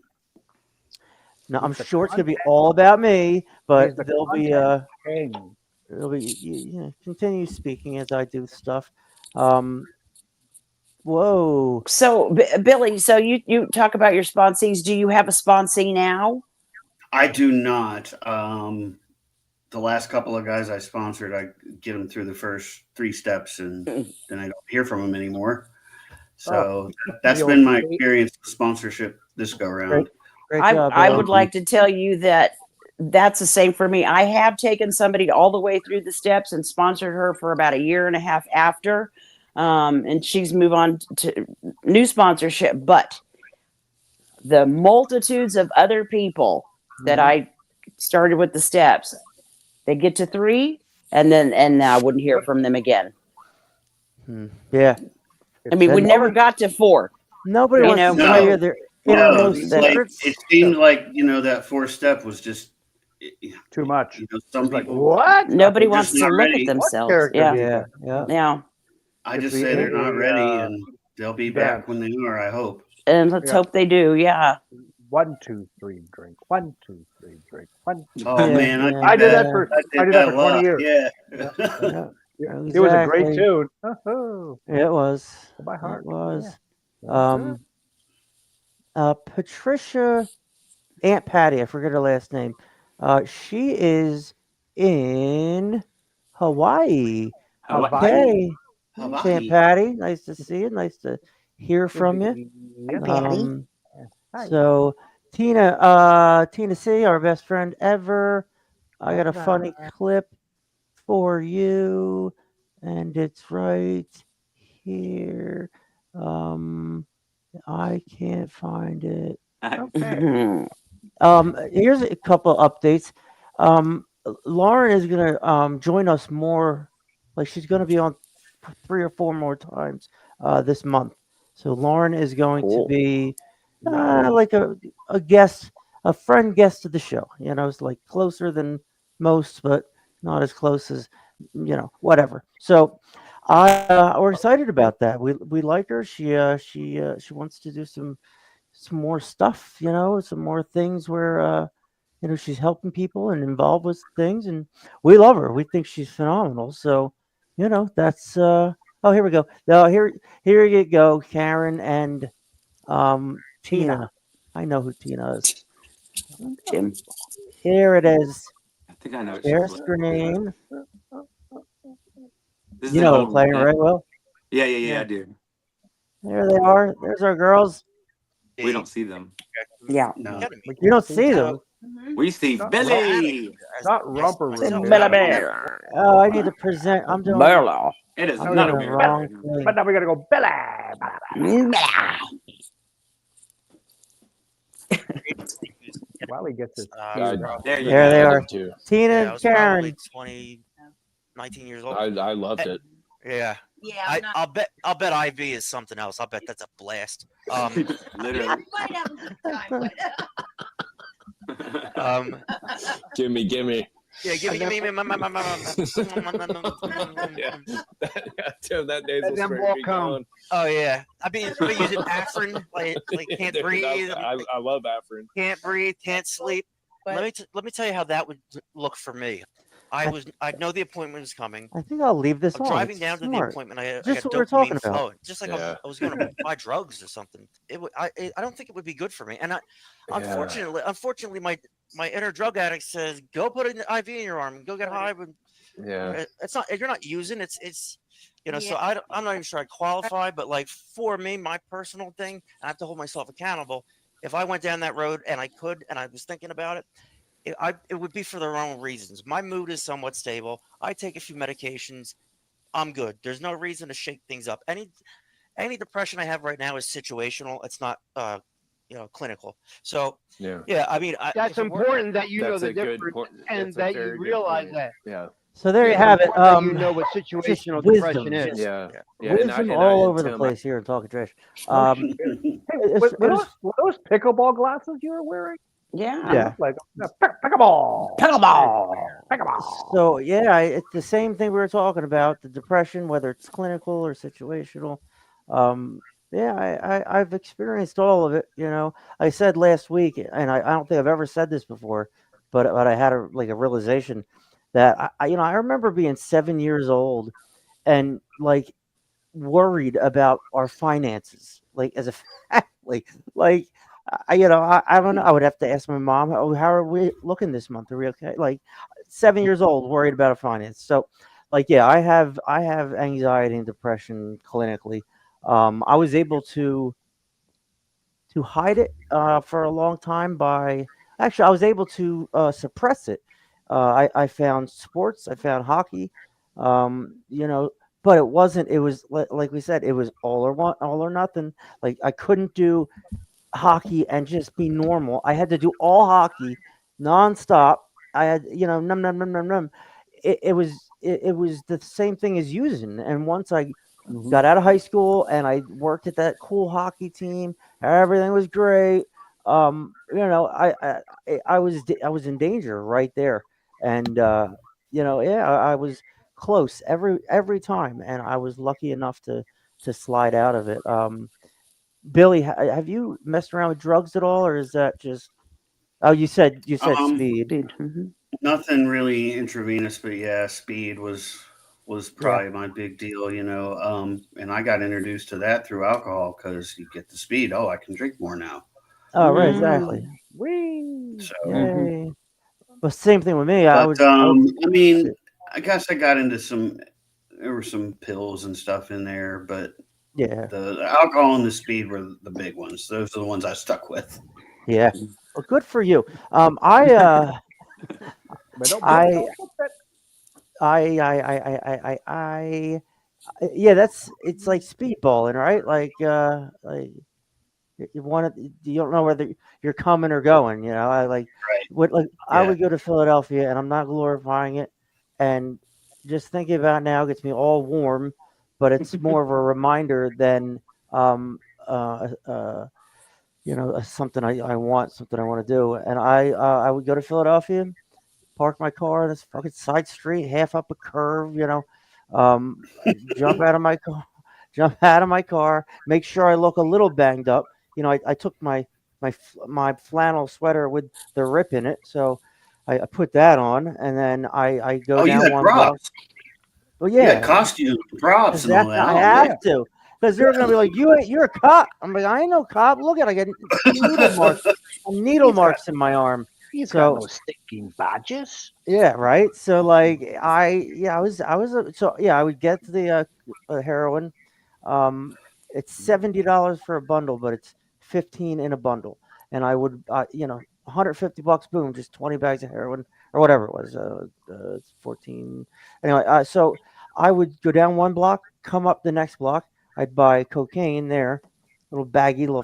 Now I'm He's the sure it's gonna be content. all about me, but He's the there'll be content king. it'll be continue speaking as I do stuff. Um, whoa. So, Billy, so you talk about your sponsees. Do you have a sponsee now? I do not. The last couple of guys I sponsored, I get them through the first 3 steps, and then I don't hear from them anymore. Oh, So that's the been old my state. experience with sponsorship this go Great, round. great I job, I Billy. would like to tell you that that's the same for me. I have taken somebody all the way through the steps and sponsored her for about a year and a half after, and she's moved on to new sponsorship. But the multitudes of other people that Mhm. I started with the steps, they get to 3, and I wouldn't hear from them again. Yeah, I mean, we and never got to 4. nobody You wants to know, tell you No, their no, innermost that like secrets. it seemed like that 4 step was just, Too much. some It's like, people what? nobody are just wants to not look at ready. What themselves. character Yeah, do you Yeah, got? yeah. yeah. I It's just the say they're not ready, a and they'll be dance. back when they are. I hope. And let's Yeah. hope they do. Yeah. 1, 2, 3, drink. 1, 2, 3, drink. 1, 2. Oh Yeah, man, yeah, I did that yeah, for I I did did that that for a 20 lot. years. Yeah. Yeah. yeah. Yeah. It was a great Exactly. tune. Oh, It was. by It heart. was. Yeah. That's it. Patricia Aunt Patty, I forget her last name. She is in Hawaii. Hawaii. Okay. Thanks, Aunt Hawaii. Patty. Nice to see you. Nice to hear Good to from you. Yep. Patty. Hi. So Tina C, our best friend ever. I got a That's funny right. clip for you, and it's right here. I can't find it. Okay. Here's a couple updates. Lauren is gonna join us more. Like she's gonna be on 3 or 4 more times this month. So Lauren is going to Cool. be Nice. like a guest, a friend guest of the show. It's like closer than most, but not as close as whatever. So we're excited about that. We like her. She wants to do some more stuff, some more things where she's helping people and involved with things, and we love her. We think she's phenomenal. So, that's oh, here we go. No, here you go, Karen and Tina. Tina. I know who Tina is. Jim. Here it is. I think I know what Share she's like. screen. This is You an know what I'm old one. playing, right? Well, Yeah, I do. there they are. There's our girls. We don't see them. Yeah. No. We You don't can't see them. We see Not Billy. not romper room. Bella Billy. Bear. Oh, I need to present. I'm doing. Bella. It is I'm not in a the weird wrong word. thing. But now we gotta go Billy. While he gets his tears out. There you There they go. are. Too. Tina Yeah, I and was probably Karen. 19 years old. I loved it. Yeah. Yeah, I'll bet IV is something else. I'll bet that's a blast. Literally. might have a good time, but Gimme. Yeah, give me Yeah. Tim, that nasal And then spray walk be home. going. Oh yeah, I've been using Afrin, like can't Dude, breathe, I love Afrin. can't breathe, can't sleep. But- Let me tell you how that would look for me. I know the appointment was coming. I think I'll leave this I'm on. driving It's down to the smart. appointment. I Just got what we're talking dopamine about. flowing, just like Yeah. I was going to buy drugs or something. I don't think it would be good for me. And unfortunately, my inner drug addict says, go put an IV in your arm and go get high. But Yeah. it's not, you're not using it's so Yeah. I'm not even sure I qualify, but like for me, my personal thing, I have to hold myself accountable. If I went down that road and I could, and I was thinking about it, it would be for the wrong reasons. My mood is somewhat stable. I take a few medications. I'm good. There's no reason to shake things up. Any depression I have right now is situational. It's not clinical. So Yeah. I mean, That's important that you know That's the a good difference point. and That's a that you very good realize point. that. Yeah. So there you Yeah. have it. Important that you know what situational wisdom, depression is. just Yeah. Yeah. wisdom all over the place here in Talking Trash. Hey, It was- were those pickleball glasses you were wearing? Yeah. Yeah. Like pickleball. Pickleball. So yeah, it's the same thing we were talking about, the depression, whether it's clinical or situational. Yeah, I've experienced all of it. I said last week, and I don't think I've ever said this before, but I had a realization that I remember being 7 years old and like worried about our finances, like as a family, like. I don't know. I would have to ask my mom, "Oh, how are we looking this month? Are we okay?" Like 7 years old, worried about a finance. So, yeah, I have anxiety and depression clinically. I was able to hide it for a long time by actually I was able to suppress it. I found sports, I found hockey, but it wasn't. It was like we said, it was all or one, all or nothing. Like I couldn't do hockey and just be normal. I had to do all hockey nonstop. I had, num num num num num. It was the same thing as using. And once I got out of high school and I worked at that cool hockey team, everything was great. I was in danger right there, and yeah, I was close every time, and I was lucky enough to slide out of it. Billy, have you messed around with drugs at all, or is that just? Oh, you said speed. Speed. Hmm. Nothing really intravenous, but yeah, speed was Yeah. probably my big deal, and I got introduced to that through alcohol because you get the speed. Oh, I can drink more now. Oh, right, Mm. exactly. Wee. So, Yay. But same thing with me. I but would. I would. I mean, I guess I got into there were some pills and stuff in there, but Yeah. the alcohol and the speed were the big ones. Those are the ones I stuck with. Yeah. Well, good for you. But don't I, put that. I, yeah. It's like speedballing, right? Like you want it. You don't know whether you're coming or going. I like Right. I Yeah. would go to Philadelphia, and I'm not glorifying it, and just thinking about it now gets me all warm, but it's more of a reminder than um something I want, something I want to do, and I would go to Philadelphia, park my car on this fucking side street, half up a curve, jump out of my car, make sure I look a little banged up. I took my flannel sweater with the rip in it, so I put that on, and then I go Oh, you down had one block. props. Well, You had yeah, costumes, props, and all exactly. that. I Oh, have yeah. to, because they're gonna be like, you're a cop." I'm like, "I ain't no cop. Look at, I got needle marks in my arm." He's So got no stinking badges. yeah, right. So like I would get to the heroin. Um, it's $70 for a bundle, but it's 15 in a bundle, and I would $150, boom, just 20 bags of heroin or whatever it was. It's 14 anyway. So I would go down one block, come up the next block. I'd buy cocaine there, little $5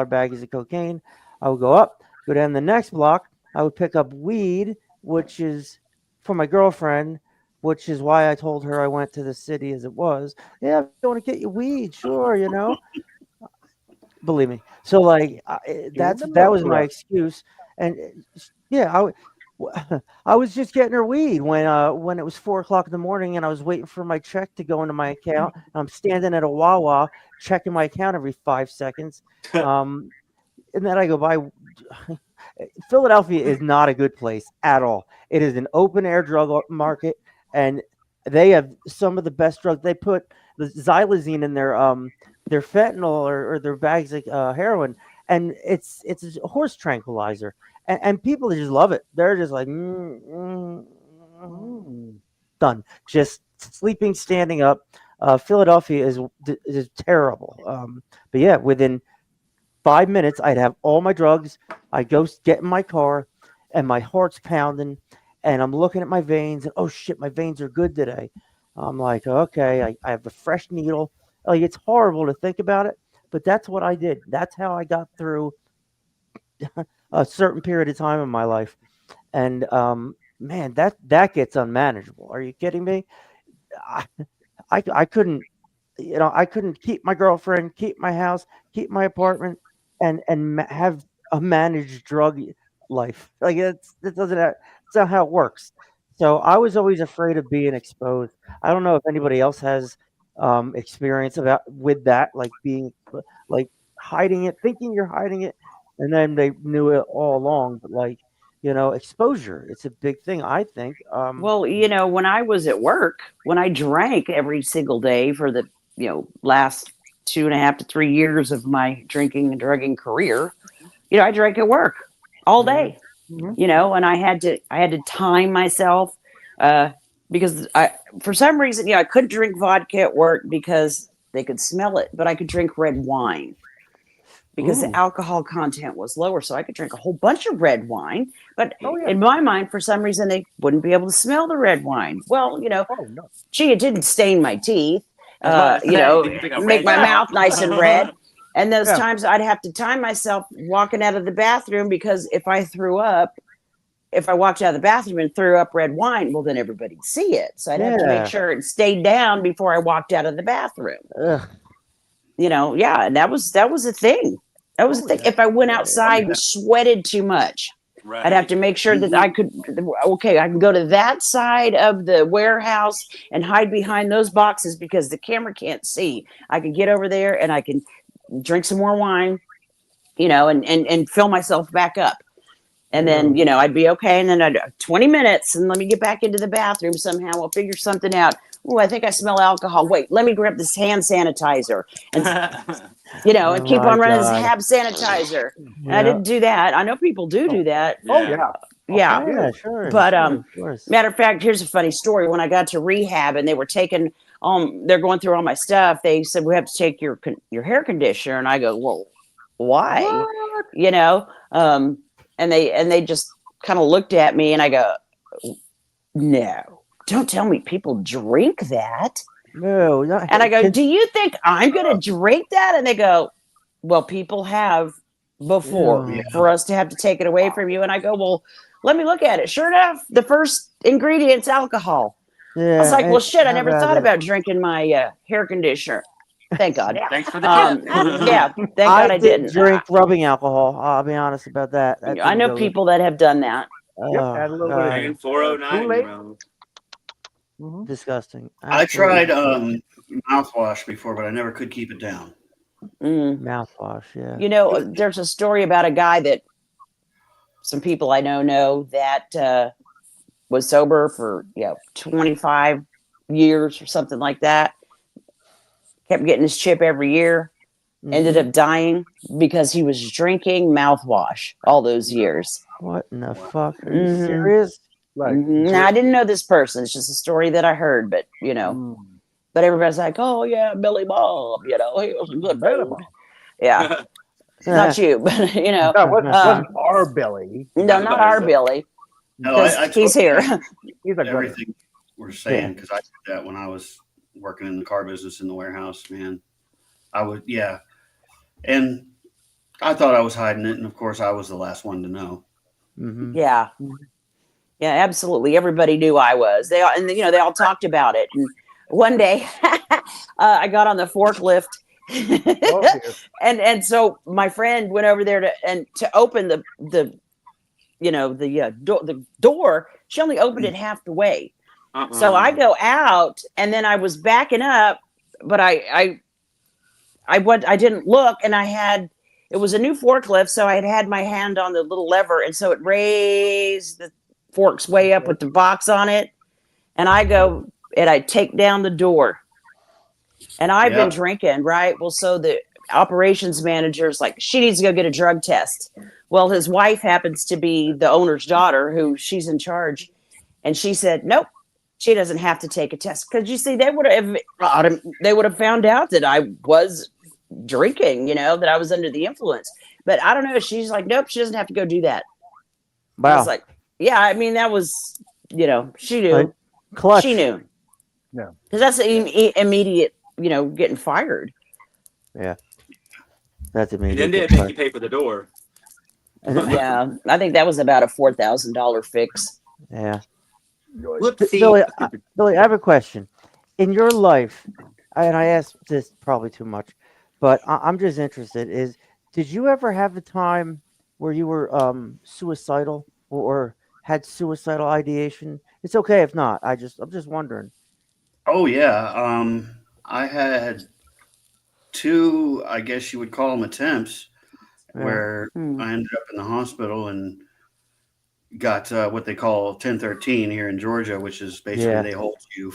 baggies of cocaine. I would go up, go down the next block. I would pick up weed, which is for my girlfriend, which is why I told her I went to the city as it was. Yeah, if you want to get you weed, sure, believe me. So like that was my excuse, and yeah, I was just getting her weed when it was 4 o'clock in the morning, and I was waiting for my check to go into my account. I'm standing at a Wawa checking my account every 5 seconds, and then I go by. Philadelphia is not a good place at all. It is an open air drug market, and they have some of the best drugs. They put the xylazine in their fentanyl or their bags like heroin, and it's a horse tranquilizer, and people just love it. They're just like done, just sleeping, standing up. Philadelphia is terrible. But yeah, within 5 minutes, I'd have all my drugs. I go get in my car, and my heart's pounding, and I'm looking at my veins, and oh shit, my veins are good today. I'm like, okay, I have a fresh needle. Like it's horrible to think about it, but that's what I did. That's how I got through a certain period of time in my life, and man, that gets unmanageable. Are you kidding me? I, I couldn't, I couldn't keep my girlfriend, keep my house, keep my apartment, and have a managed drug life. Like that doesn't that's not how it works. So I was always afraid of being exposed. I don't know if anybody else has experience about with that, like being like hiding it, thinking you're hiding it, and then they knew it all along. But like exposure, it's a big thing. I think. Well, when I was at work, when I drank every single day for the, last 2.5 to 3 years of my drinking and drugging career, I drank at work all day, and I had to time myself, because for some reason, I couldn't drink vodka at work because they could smell it, but I could drink red wine because the alcohol content was lower. So I could drink a whole bunch of red wine. But in my mind, for some reason, they wouldn't be able to smell the red wine. Well, gee, it didn't stain my teeth, make my mouth nice and red. And those times I'd have to time myself walking out of the bathroom, because if I walked out of the bathroom and threw up red wine, well, then everybody'd see it. So I'd have to make sure it stayed down before I walked out of the bathroom. Ugh. And that was a thing. That was a thing. If I went outside and sweated too much, I'd have to make sure that I can go to that side of the warehouse and hide behind those boxes because the camera can't see. I can get over there and I can drink some more wine, and fill myself back up. And then, I'd be okay. And then 20 minutes and let me get back into the bathroom somehow. I'll figure something out. Oh, I think I smell alcohol. Wait, let me grab this hand sanitizer and, and keep on running this hand sanitizer. And I didn't do that. I know people do that. Oh, yeah. Yeah. Sure. But sure. matter of fact, here's a funny story. When I got to rehab and they were taking, they're going through all my stuff. They said, we have to take your hair conditioner. And I go, well, why? What? And they just kind of looked at me and I go, no, don't tell me people drink that. No. And I go, do you think I'm going to drink that? And they go, well, people have before for us to have to take it away from you. And I go, well, let me look at it. Sure enough, the first ingredient's alcohol. Yeah, I was like, well, shit, I never thought about drinking my hair conditioner. Thank God. Thanks for the tip. Thank God I didn't drink rubbing alcohol. I'll be honest about that. I know people that have done that. Add a little bit of 409. Disgusting. I tried mouthwash before, but I never could keep it down. Mouthwash, yeah. There's a story about a guy that some people I know that was sober for 25 years or something like that. Kept getting his chip every year. Ended up dying because he was drinking mouthwash all those years. What in the fuck? Are you serious? Like, Now, I didn't know this person. It's just a story that I heard, but but everybody's like, "Oh yeah, Billy Bob, he was a good dude." Yeah, not you, but that wasn't our Billy. No, not our Billy. No, He's here. He's a good. Everything were saying, because I did that when I was working in the car business in the warehouse, man. I would, yeah. And I thought I was hiding it. And of course, I was the last one to know. Mm-hmm. Yeah. Yeah, absolutely. Everybody knew I was. They all, and you know, they all talked about it. And one day, I got on the forklift, Oh, dear. and so my friend went over there to open the the door. She only opened it half the way. So I go out, and then I was backing up, but I didn't look, and it was a new forklift, so I had my hand on the little lever, and so it raised the forks way up with the box on it, and I take down the door, and I've been Yeah. drinking, right? Well, so the operations manager's like, she needs to go get a drug test. Well, his wife happens to be the owner's daughter, who she's in charge, and she said, nope, she doesn't have to take a test, because you see, they would have found out that I was drinking, that I was under the influence. But I don't know. She's like, nope, she doesn't have to go do that. I was Wow. like, yeah, I mean, that was, she knew. Like, clutch. She knew. Yeah. Because that's immediate, getting fired. Yeah. That's And amazing. then they make you pay for the door. Yeah. I think that was about a $4,000 fix. Yeah. Whoopsie. Billy, I have a question. In your life, and I asked this probably too much, but I'm just interested, did you ever have a time where you were suicidal or had suicidal ideation? It's okay if not. I'm just wondering. Oh, yeah. I had two, I guess you would call them attempts, Yeah. where I ended up in the hospital and got what they call 1013 here in Georgia, which is basically Yeah. they hold you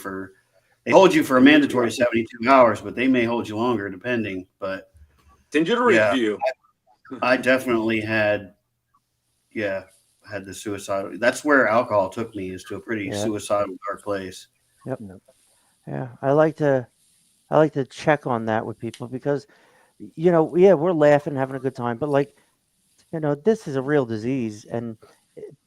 for a mandatory 72 hours, but they may hold you longer depending. But Send you to yeah, review. I definitely had the suicidal. That's where alcohol took me, is to a pretty Yeah. suicidal dark place. Yep. Yeah. I like to check on that with people because we're laughing, having a good time, but this is a real disease and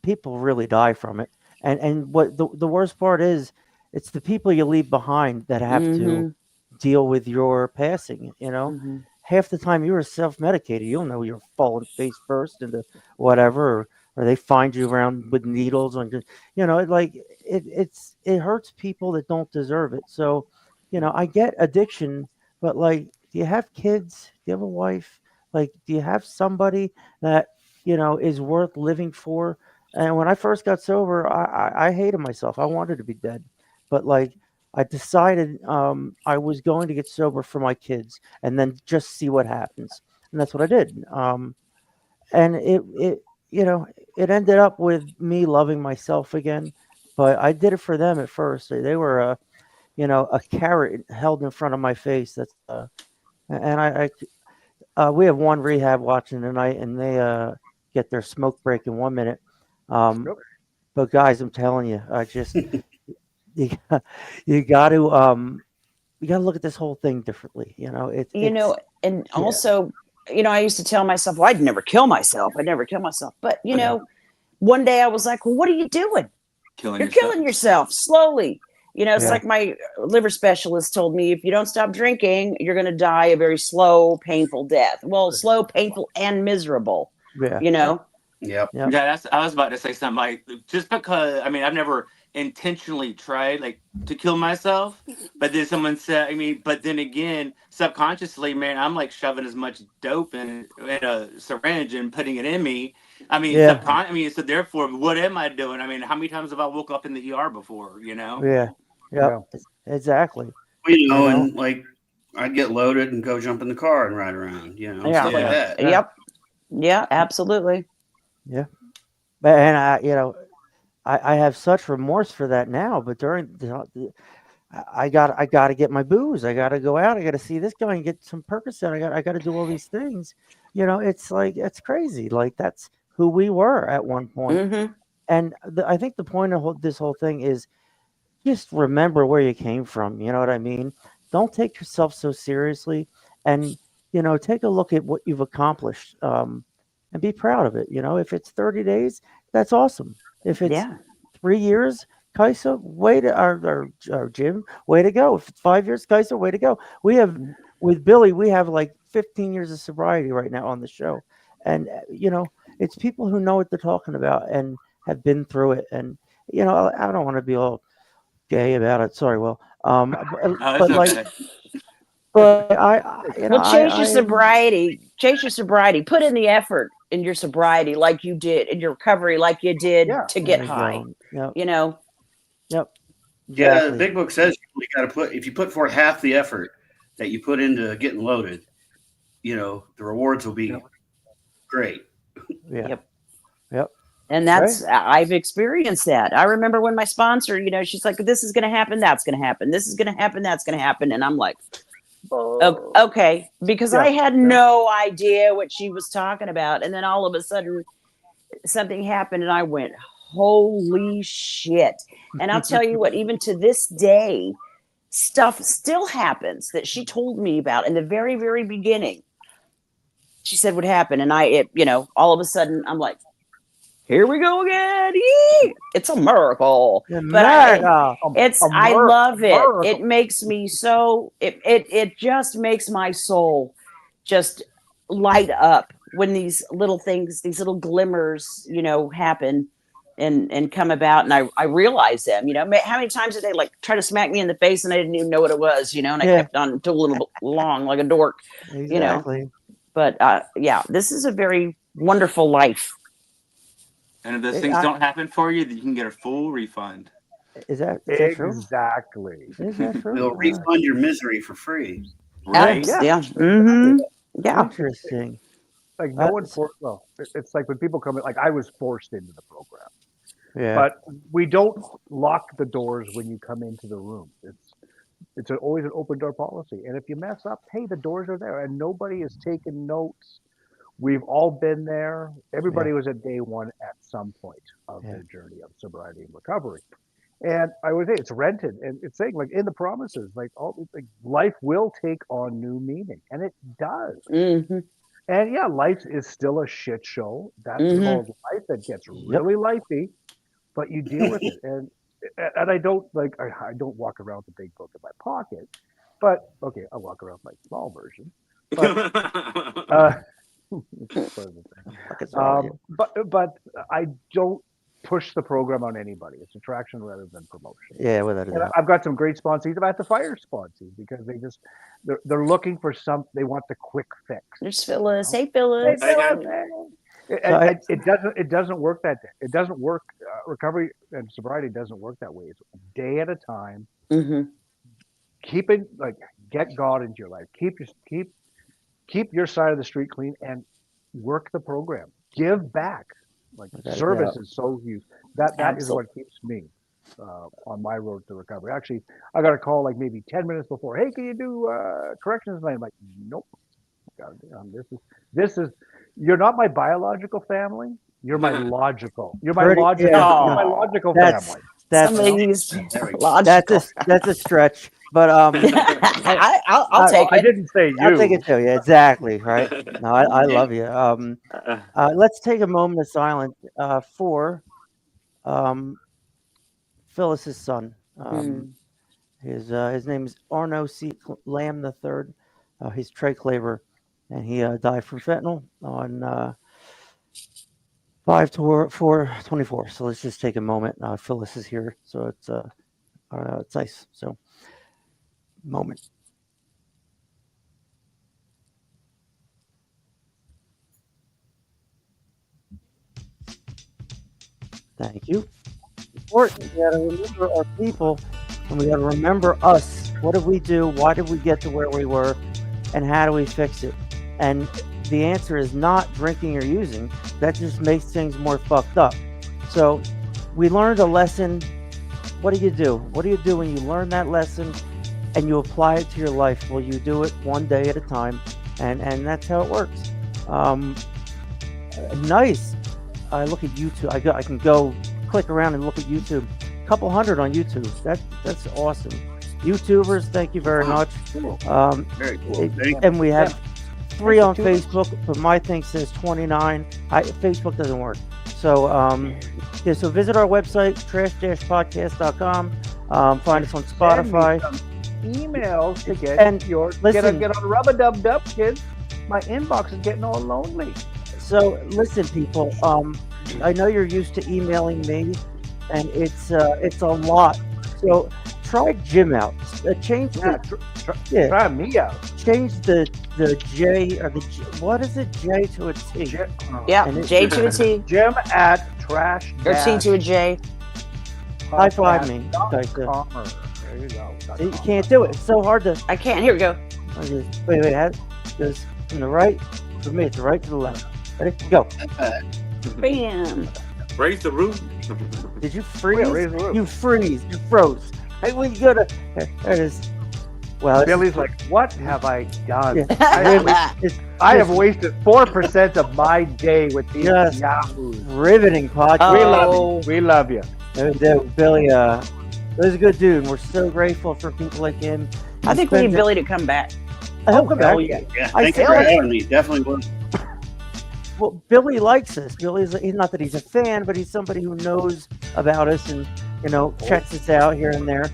people really die from it. And what the worst part is, it's the people you leave behind that have to deal with your passing. Half the time you were self-medicated. You'll know you're falling face first into whatever, or they find you around with needles on your, it hurts people that don't deserve it. So, I get addiction, but do you have kids? Do you have a wife? Do you have somebody that is worth living for? And when I first got sober, I hated myself. I wanted to be dead, but I decided I was going to get sober for my kids and then just see what happens, and that's what I did. And it ended up with me loving myself again, but I did it for them at first. They were a carrot held in front of my face. That's and we have one rehab watching tonight, and they get their smoke break in 1 minute. But guys, I'm telling you, I just you, you got to look at this whole thing differently. And also, I used to tell myself, well, I'd never kill myself. I'd never kill myself. But one day I was like, well, what are you doing? You're killing yourself slowly. It's like my liver specialist told me, if you don't stop drinking, you're going to die a very slow, painful death. Well, slow, painful, and miserable. Yep. Yeah, I was about to say something just because I've never intentionally tried to kill myself, but then someone said, but then again, subconsciously, man, I'm shoving as much dope in a syringe and putting it in me. So therefore, what am I doing? How many times have I woke up in the ER before? Yeah. Exactly. Well, and I'd get loaded and go jump in the car and ride around, stuff like that. Yep. Yeah, absolutely. Yeah. And I have such remorse for that now, but during I got to get my booze. I got to go out. I got to see this guy and get some Percocet. I got to do all these things. It's crazy. That's who we were at one point. And I think the point of this whole thing is just remember where you came from. You know what I mean? Don't take yourself so seriously, and take a look at what you've accomplished, and be proud of it. If it's 30 days, that's awesome. If it's 3 years, Kaisa, way to our Jim, way to go. If it's 5 years, Kaisa, way to go. We have with Billy, we have like 15 years of sobriety right now on the show, and it's people who know what they're talking about and have been through it. And I don't want to be all gay about it. Sorry, Will. Oh, it's But like, okay. but I Well, chase your sobriety, put in the effort in your sobriety like you did in your recovery, like you did Yeah. to there get you high. go. Yep, Yep. Yeah, the exactly. big book says you got to put if you put forth half the effort that you put into getting loaded, the rewards will be great. Yeah. Yep. Yep. And I've experienced that. I remember when my sponsor, she's like, this is going to happen, that's going to happen, this is going to happen, that's going to happen. And I'm like, okay, because I had no idea what she was talking about. And then all of a sudden something happened and I went, holy shit. And I'll tell you what, even to this day, stuff still happens that she told me about in the very, very beginning. She said would happen. And all of a sudden I'm like, here we go again. Yee! It's a miracle. But I love it. It makes me so it just makes my soul just light up when these little things, these little glimmers, happen and come about, and I realize them. How many times did they like try to smack me in the face and I didn't even know what it was, and I kept on too little long like a dork. Exactly. But this is a very wonderful life. And if those things don't happen for you, then you can get a full refund. Is that true? Exactly. Is that true? They'll refund your misery for free. Right? Yeah. Mm-hmm. Yeah. Interesting. Like no one well, it's like when people come in, like I was forced into the program. Yeah. But we don't lock the doors when you come into the room. It's always an open door policy. And if you mess up, hey, the doors are there and nobody is taking notes. We've all been there. Everybody was at day one at some point of their journey of sobriety and recovery. And I would say it's rented, and it's saying like in the promises, like life will take on new meaning, and it does. Mm-hmm. And yeah, life is still a shit show. That's called life. That gets really lifey, but you deal with it. And I don't I don't walk around with a big book in my pocket, but okay, I walk around with my small version. But but I don't push the program on anybody. It's attraction rather than promotion. Yeah, without a And doubt. I've got some great sponsees. I've had to fire sponsees because they're looking for they want the quick fix. There's Phyllis. Hey, Phyllis. It doesn't work that day. It doesn't work. Recovery and sobriety doesn't work that way. It's a day at a time. Mm-hmm. Get God into your life. Keep your side of the street clean and work the program. Give back. Service is so huge. That is what keeps me on my road to recovery. Actually, I got a call like maybe 10 minutes before. Hey, can you do corrections tonight? I'm like, nope. This is. You're not my biological family. You're my logical. You're my logical family. That's a stretch, but I'll take it. I didn't say you. I'll take it too. Yeah, exactly. Right. No, I love you. Let's take a moment of silence for Phyllis's son. His name is Arno C. Lamb III. He's Trey Claver, and he died from fentanyl on 5/4/24. So let's just take a moment. Phyllis is here, so it's nice. So moment. Thank you. Important. We got to remember our people, and we got to remember us. What did we do? Why did we get to where we were? And how do we fix it? And the answer is not drinking or using. That just makes things more fucked up. So we learned a lesson. What do you do? What do you do when you learn that lesson and you apply it to your life? Well, you do it one day at a time, and that's how it works. Nice. I look at YouTube. I can go click around and look at YouTube. A couple hundred on YouTube. That's awesome. YouTubers, thank you very much. Very cool. And we have 3 on Facebook, but my thing says 29. Facebook doesn't work. So yeah, so visit our website trash-podcast.com. Find us on Spotify. Emails to get And your listen- get on rub-a-dub-dub, kids. My inbox is getting all lonely. So listen, people. I know you're used to emailing me, and it's a lot. So try Jim out. Change Yeah, the try me out. change the J or the J, what is it, J to a T? Yeah, And it- J to a T Jim at trash. or T to a J. High five me. Okay, so- There you go. See, you can't do it. It's so hard to. I can't. Here we go. Wait. It goes from the right. For me, it's the right to the left. Ready? Go. Bam. Raise the roof. Did you freeze? raise the roof. You freeze. You froze. Hey, well, you gotta. There it is. Well, Billy's like, what have I done? Yeah. It's I have wasted 4% of my day with these Yes. yahoos. riveting podcast. We love you. We love you. Billy, Billy's a good dude. And we're so grateful for people like him. I think we need Billy to come back. I hope come back. Yeah, I thank you feel for it. having me. Definitely will. Well, Billy likes us. He's not that he's a fan, but he's somebody who knows about us and checks us out here and there.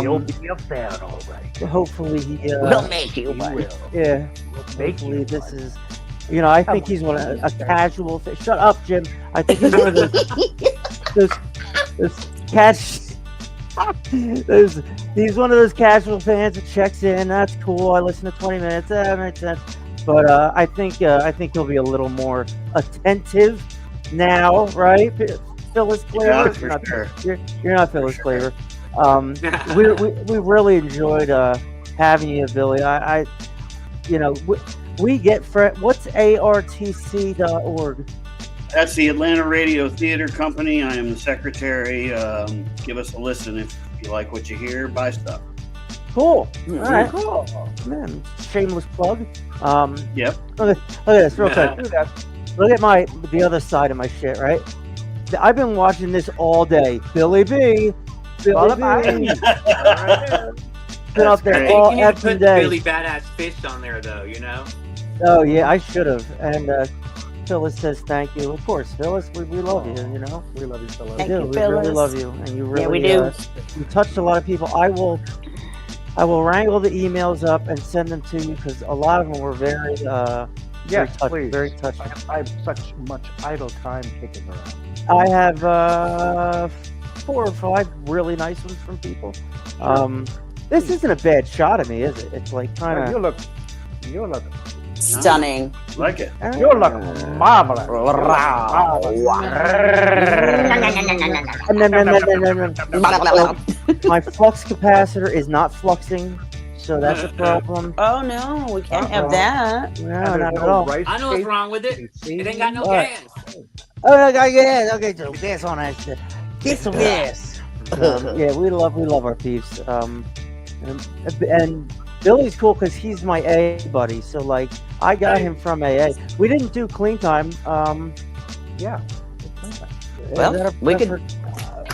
You'll be a fan, all right. Hopefully he. We'll make you He one. will. Yeah. Make Hopefully you this one. is. I think he's one of a casual. Shut up, Jim. I think he's one of those catch. He's one of those casual fans that checks in. That's cool. I listen to 20 minutes. That makes sense. But I think he'll be a little more attentive now, right? Phyllis Flavor. Yeah, for sure. You're not Phyllis Flavor. We really enjoyed having you, Billy. We get what's artc.org? That's the Atlanta Radio Theater Company. I am the secretary. Give us a listen if you like what you hear. Buy stuff. Cool. Mhm. All right. Cool. Man, shameless plug. Yep. Look at this, real quick. Do that. Look at the other side of my shit, right? I've been watching this all day. Billy B. Billy B. Been up there great. all You need to effing put day. Billy Badass Fish on there, though. Oh yeah, I should have. And Phyllis says thank you. Of course, Phyllis, we love you. We love you, Phyllis. Thank We do. you, We really Phyllis. love you, and you really. Yeah, we do. You touched a lot of people. I will wrangle the emails up and send them to you because a lot of them were very Yes, very please. very touching. I have such much idle time kicking around. I have 4 or 5 really nice ones from people. This isn't a bad shot of me, is it? It's like kind of. You look Stunning. Like it. you look marvelous. My flux capacitor is not fluxing, so that's a problem. Oh no, we can't have that. No, not at all. I know what's wrong with it. It ain't got no What? gas. Oh, okay, so gas on that shit. Get some gas. Yeah, we love our peeps. And Billy's cool because he's my AA buddy. So like, I got him from AA. We didn't do clean time. Yeah. Well, we could.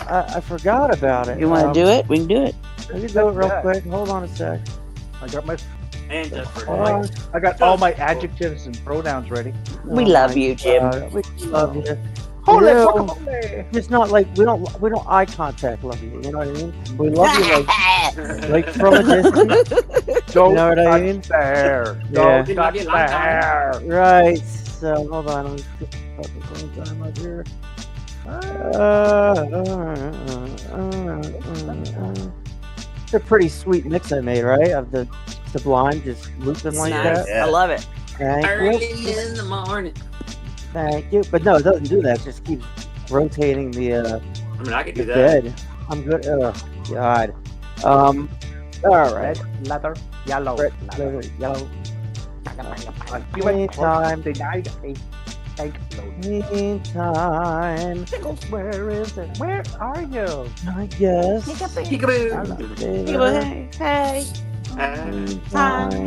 I forgot about it. You want to do it? We can do it. We can do it real Yeah. quick. Hold on a sec. I got my And just for Hold on. I got all my adjectives and pronouns ready. We Oh love my you, Jim. God, we love you. Holy You know, guacamole. It's not like we don't eye contact love you. You know what I mean? We love you like from a distance. Don't You know what I touch mean? the hair. Yeah. Don't touch the hair. Right. So hold on. Let me put the clean time up here. It's a pretty sweet mix I made, right? Of the sublime just looping like Nice. that. I love it. Thank early you. in the morning. Thank you. But no, it doesn't do that. It just keeps rotating the I mean, I could do that. bed. I'm good. Oh, God. All right. Red, leather, yellow. Red, leather. leather, yellow. Anytime. Anytime. Denied a tank load. Meantime, Where is it? Where are you? I guess. Peekaboo. Hey, Meantime.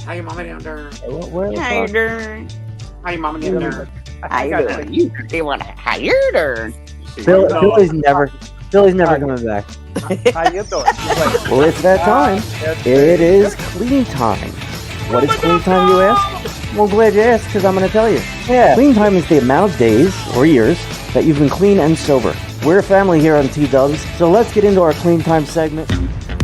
How your mama down there? Where the how you fuck? doing? How your mama down there? How you doing? You doing? How you doing? Billy's never coming back. How you doing? She's like, Well, it's that time. It is clean time. What is clean time, you ask? Well, glad you asked, because I'm going to tell you. Yeah. Clean time is the amount of days or years that you've been clean and sober. We're a family here on T-Dubs, so let's get into our clean time segment.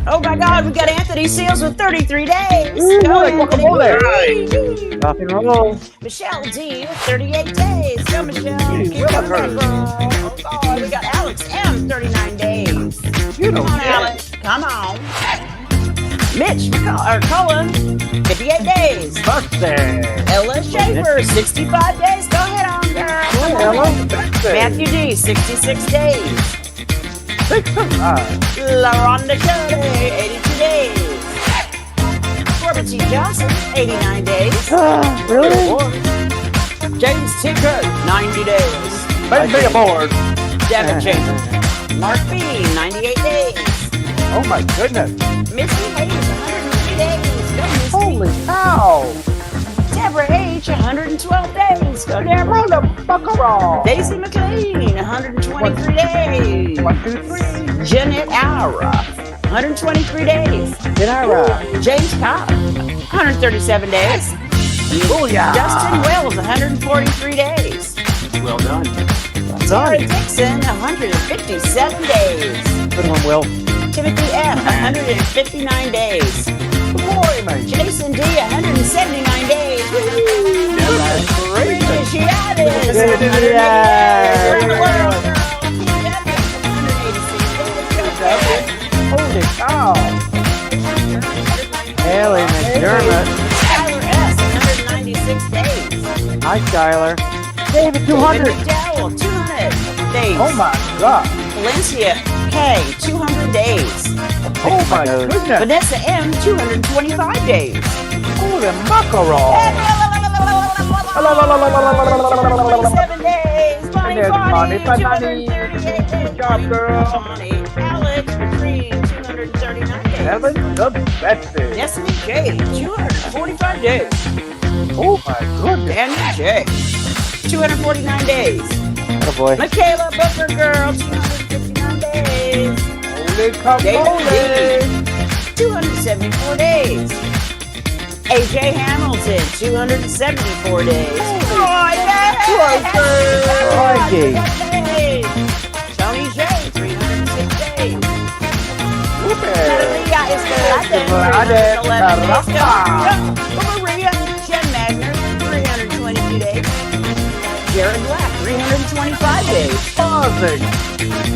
Oh my God, we got Anthony Seals with 33 days. Ooh, Go guacamole. Anthony. Rock and roll. Michelle D with 38 days. Go Michelle. Keep coming back, girl. Oh God, we got Alex M 39 days. You know Come on, that. Alex. Come on. Mitch Cullen, 58 days. Birthday. Ella Schaefer, 65 days. Go ahead on, girl. Come on. Hello, birthday. Matthew D, 66 days. 69. LaRonda Shirley, 82 days. Corbin T. Johnson, 89 days. Really? James T. Kirk, 90 days. Bring me aboard. Devin Chaser. Mark B, 98 days. Oh my goodness. Missy Hayes, 103 days. Go Missy. Holy cow. Deborah H, 112 days. Go Deborah. Buckaroo. Daisy McLean, 123 days. 1, 2, 3. Jeanette Aura, 123 days. James Cobb, 137 days. Booyah. Justin Wells, 143 days. Well done. Tara Dixon, 157 days. Good one, Will. Timothy F, 159 days. Boy, mate. Jason D, 179 days. Great. Initiatis, Yeah. 180 days. Around the world, girl. Keep that up. 186 days. Holy cow. Haley McDermott. Tyler S, 196 days. Hi, Skylar. David, David 200. McDowell, 200 days. Oh my God. Valencia K, 200 days. Oh my goodness. Vanessa M, 225 days. Holy mackerel. 27 days. Bonnie And then Bonnie, Bonnie, 238 days. Good job, girl. Bonnie. Alex Green, 239 days. Heaven the Betsy. Destiny J, 245 days. Oh my goodness. Daniel J, 249 days. Oh, boy. Michaela Booker Girl, 259 days. Holy David camole. 274 days. AJ Hamilton, 274 days. Crikey. Tony J, 306 days. Whoopee. Maria Escalante, Escalante, 311 days. Caramba. Go, Maria Jen Magner, 322 days. Jared Black, 325 days. Buzzing.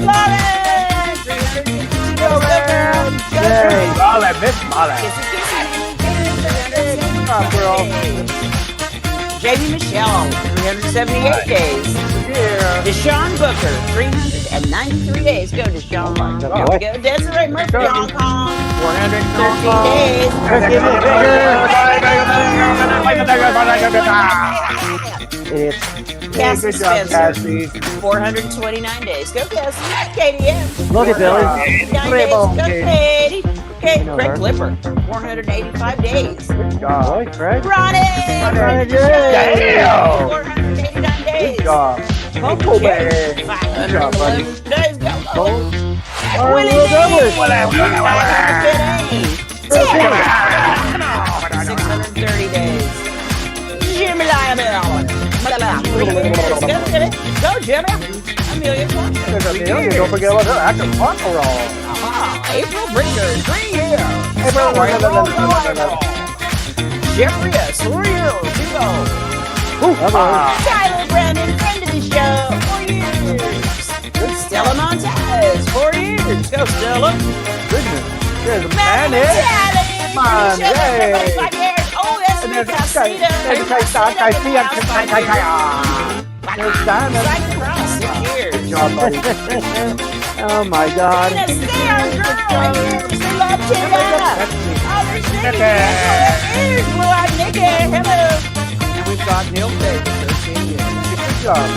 Lauren, 352 days. Go, girl. Go, Yay. girl. Molly, Miss Molly. Kissy, kissy, 378 Come on, girl. days. Jamie Michelle, 378 days. Yeah. Deshaun Booker, 393 days. Go, Deshaun. God. Go, Desiree Murphy, Hong Kong, 413 13 days. Let's get it bigger. Idiots. Cassie Good job, Spencer, Cassie. 429 days. Go, Cassie. Katie M. Look at Billy. 9 days. Go, Katie. Okay, know Craig her. Clipper, 485 days. Good job. Boy, Craig. Ronnie! Ronnie, Damn. 489 days. Good job. Hope Cool, Jerry, man. Good job, buddy. 511 days. Go, go. Cole. Willie Will Douglas. D. 630 days. Jimmy Lionel. 3 years. Go, Jimmy. Go, Jimmy. Amelia Clark. There's Amelia. Don't forget about her. Actor Buckaroo. April Bridger. 3 years. April. Jeffrey S. 4 years. 2 goals. Tyler Brandon, friend of the show, 4 years. Stella Montez, 4 years. Go, Stella. Goodness. There's a Matt man here. Montez, Come on, everybody, yay. 5 years. Oh, that's And me, there's Casita. Cycle Cross, 6 years. Good job, buddy. Oh my God. Tina Sayre, girl, 8 years. We love Tina. Oh, there's Nikki. Here's Blue-Eyed Nikki. Hello. And we've got Neil Davis, 13 years. Good job.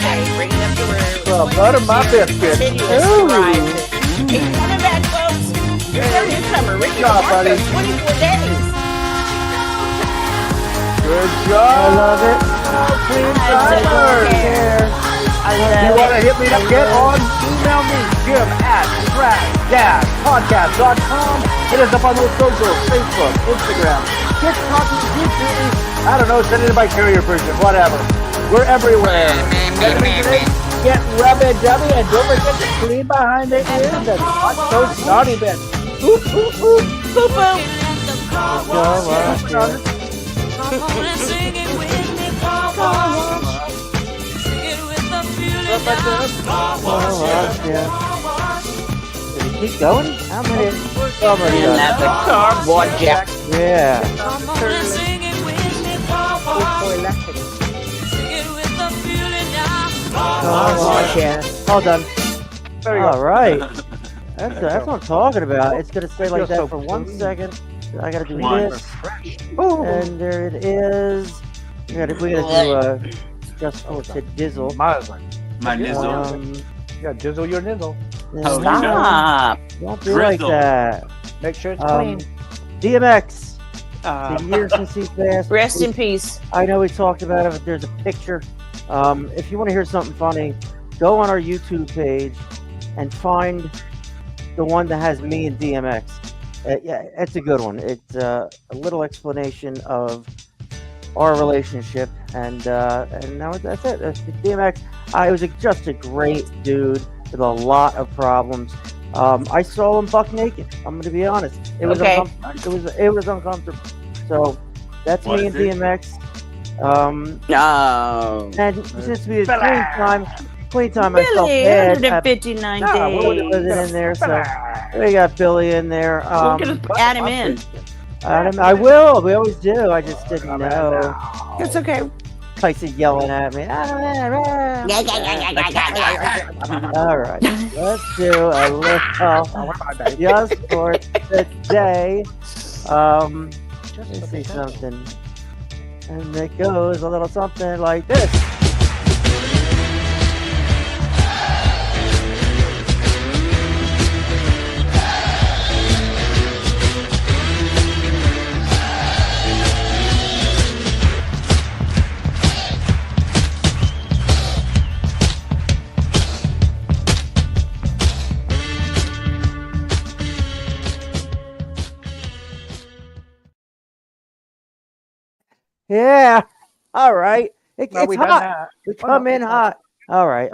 Hey, bring it up to where. Well, butter my biscuit. Continuous Ooh. variety. Keep coming back, folks. You're a newcomer, Ricky Good job, Marco, buddy. 24 days. Good job. I love it. Clean I don't Tyler. care. I You love want to it. hit me up, get on, email me, Jim at trashdaspodcast.com. Hit us up on those socials, Facebook, Instagram, Get Talkin YouTube. I don't know, send it by carrier version, whatever. We're everywhere. Get rubby-dubby and don't forget to clean behind the ears and watch those naughty bits. Ooh, ooh, ooh. Boop, boop. Did it keep going? How many? And that's a cardboard jack. Yeah. All done. There you go. All right. That's what I'm talking about. It's gonna stay like that for 1 second. I gotta do this. And there it is. We gotta do just for to dizzle. My nizzle. Yeah, dizzle your nizzle. Stop. Don't do like Drizzle. that. Make sure it's clean. DMX. It's a year since he passed. Rest in peace. I know we talked about it, but there's a picture. If you want to hear something funny, go on our YouTube page and find the one that has me and DMX. Yeah, it's a good one. It's a little explanation of our relationship, and now that's it. That's DMX. It was just a great dude with a lot of problems. I saw him buck naked. I'm going to be honest. It was Okay. it was uncomfortable. So that's me and DMX. No. And since we had clean time, I felt Billy, bad. 159 We'll days. put it in there. So we got Billy in there. We're gonna add him in. I will. We always do. I just didn't know. It's okay. Tyson yelling at me. All right, let's do a little just for today. Let's see something, and it goes a little something like this. Yeah. All right. It's hot. We come in hot. All right.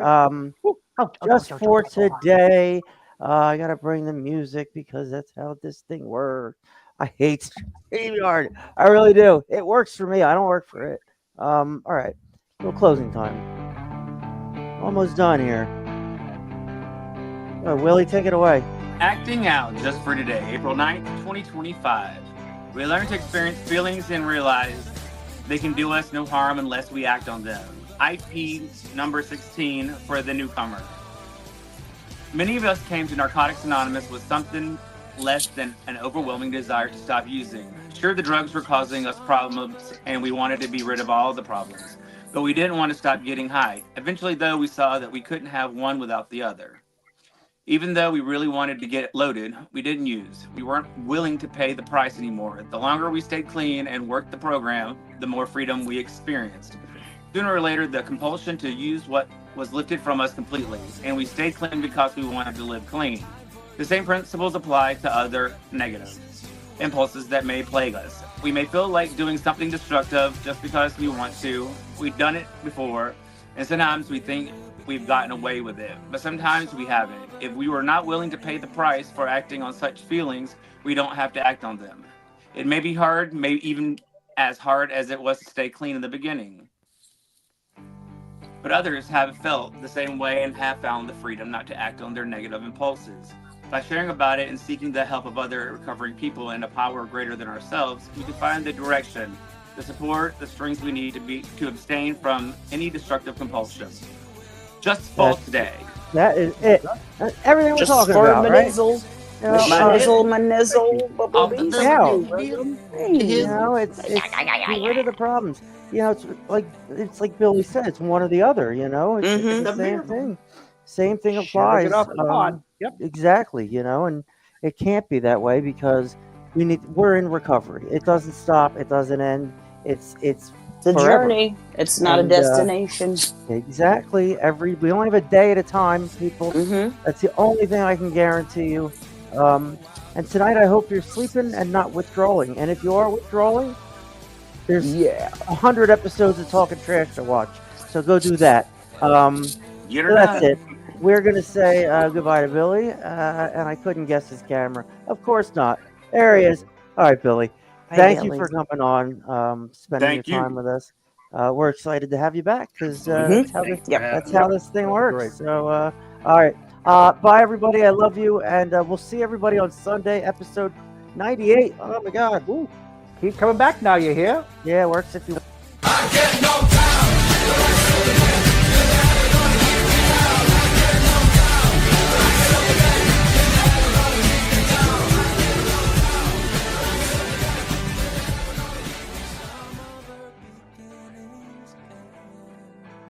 Just for today, I gotta bring the music because that's how this thing works. I hate StreamYard. I really do. It works for me. I don't work for it. All right. Little closing time. Almost done here. Willie, take it away. Acting out just for today, April 9th, 2025. We learn to experience feelings and realize they can do us no harm unless we act on them. IP number 16 for the newcomer. Many of us came to Narcotics Anonymous with something less than an overwhelming desire to stop using. Sure, the drugs were causing us problems and we wanted to be rid of all the problems, but we didn't want to stop getting high. Eventually, though, we saw that we couldn't have one without the other. Even though we really wanted to get loaded, we didn't use. We weren't willing to pay the price anymore. The longer we stayed clean and worked the program, the more freedom we experienced. Sooner or later, the compulsion to use what was lifted from us completely, and we stayed clean because we wanted to live clean. The same principles apply to other negative impulses that may plague us. We may feel like doing something destructive just because we want to. We've done it before, and sometimes we think we've gotten away with it, but sometimes we haven't. If we were not willing to pay the price for acting on such feelings, we don't have to act on them. It may be hard, maybe even as hard as it was to stay clean in the beginning. But others have felt the same way and have found the freedom not to act on their negative impulses. By sharing about it and seeking the help of other recovering people and a power greater than ourselves, we can find the direction, the support, the strength we need to abstain from any destructive compulsion. Just for today. That is it. That's everything we're Just talking for about, my right? nizzle. You know, My nizzle. you know, it's get rid of the problems. You know, it's like Billy said, it's one or the other. You know, it's the same thing. Same thing applies. Exactly. You know, and it can't be that way because we're in recovery. It doesn't stop. It doesn't end. It's a forever. journey. It's not a destination. Exactly. We only have a day at a time, people. That's the only thing I can guarantee you. And tonight, I hope you're sleeping and not withdrawing. And if you are withdrawing, there's 100 episodes of Talking Trash to watch. So go do that. Get So her that's done. it. We're going to say goodbye to Billy. And I couldn't guess his camera. Of course not. There he is. All right, Billy. Hi, Thank you Billy. for coming on, spending Thank your time you. with us. We're excited to have you back because Absolutely. that's how Thanks this, for having that's me. how this thing works. Great. So, all right. Bye, everybody. I love you. And we'll see everybody on Sunday, episode 98. Oh, my God. Woo. Keep coming back now, you hear? Yeah, it works if you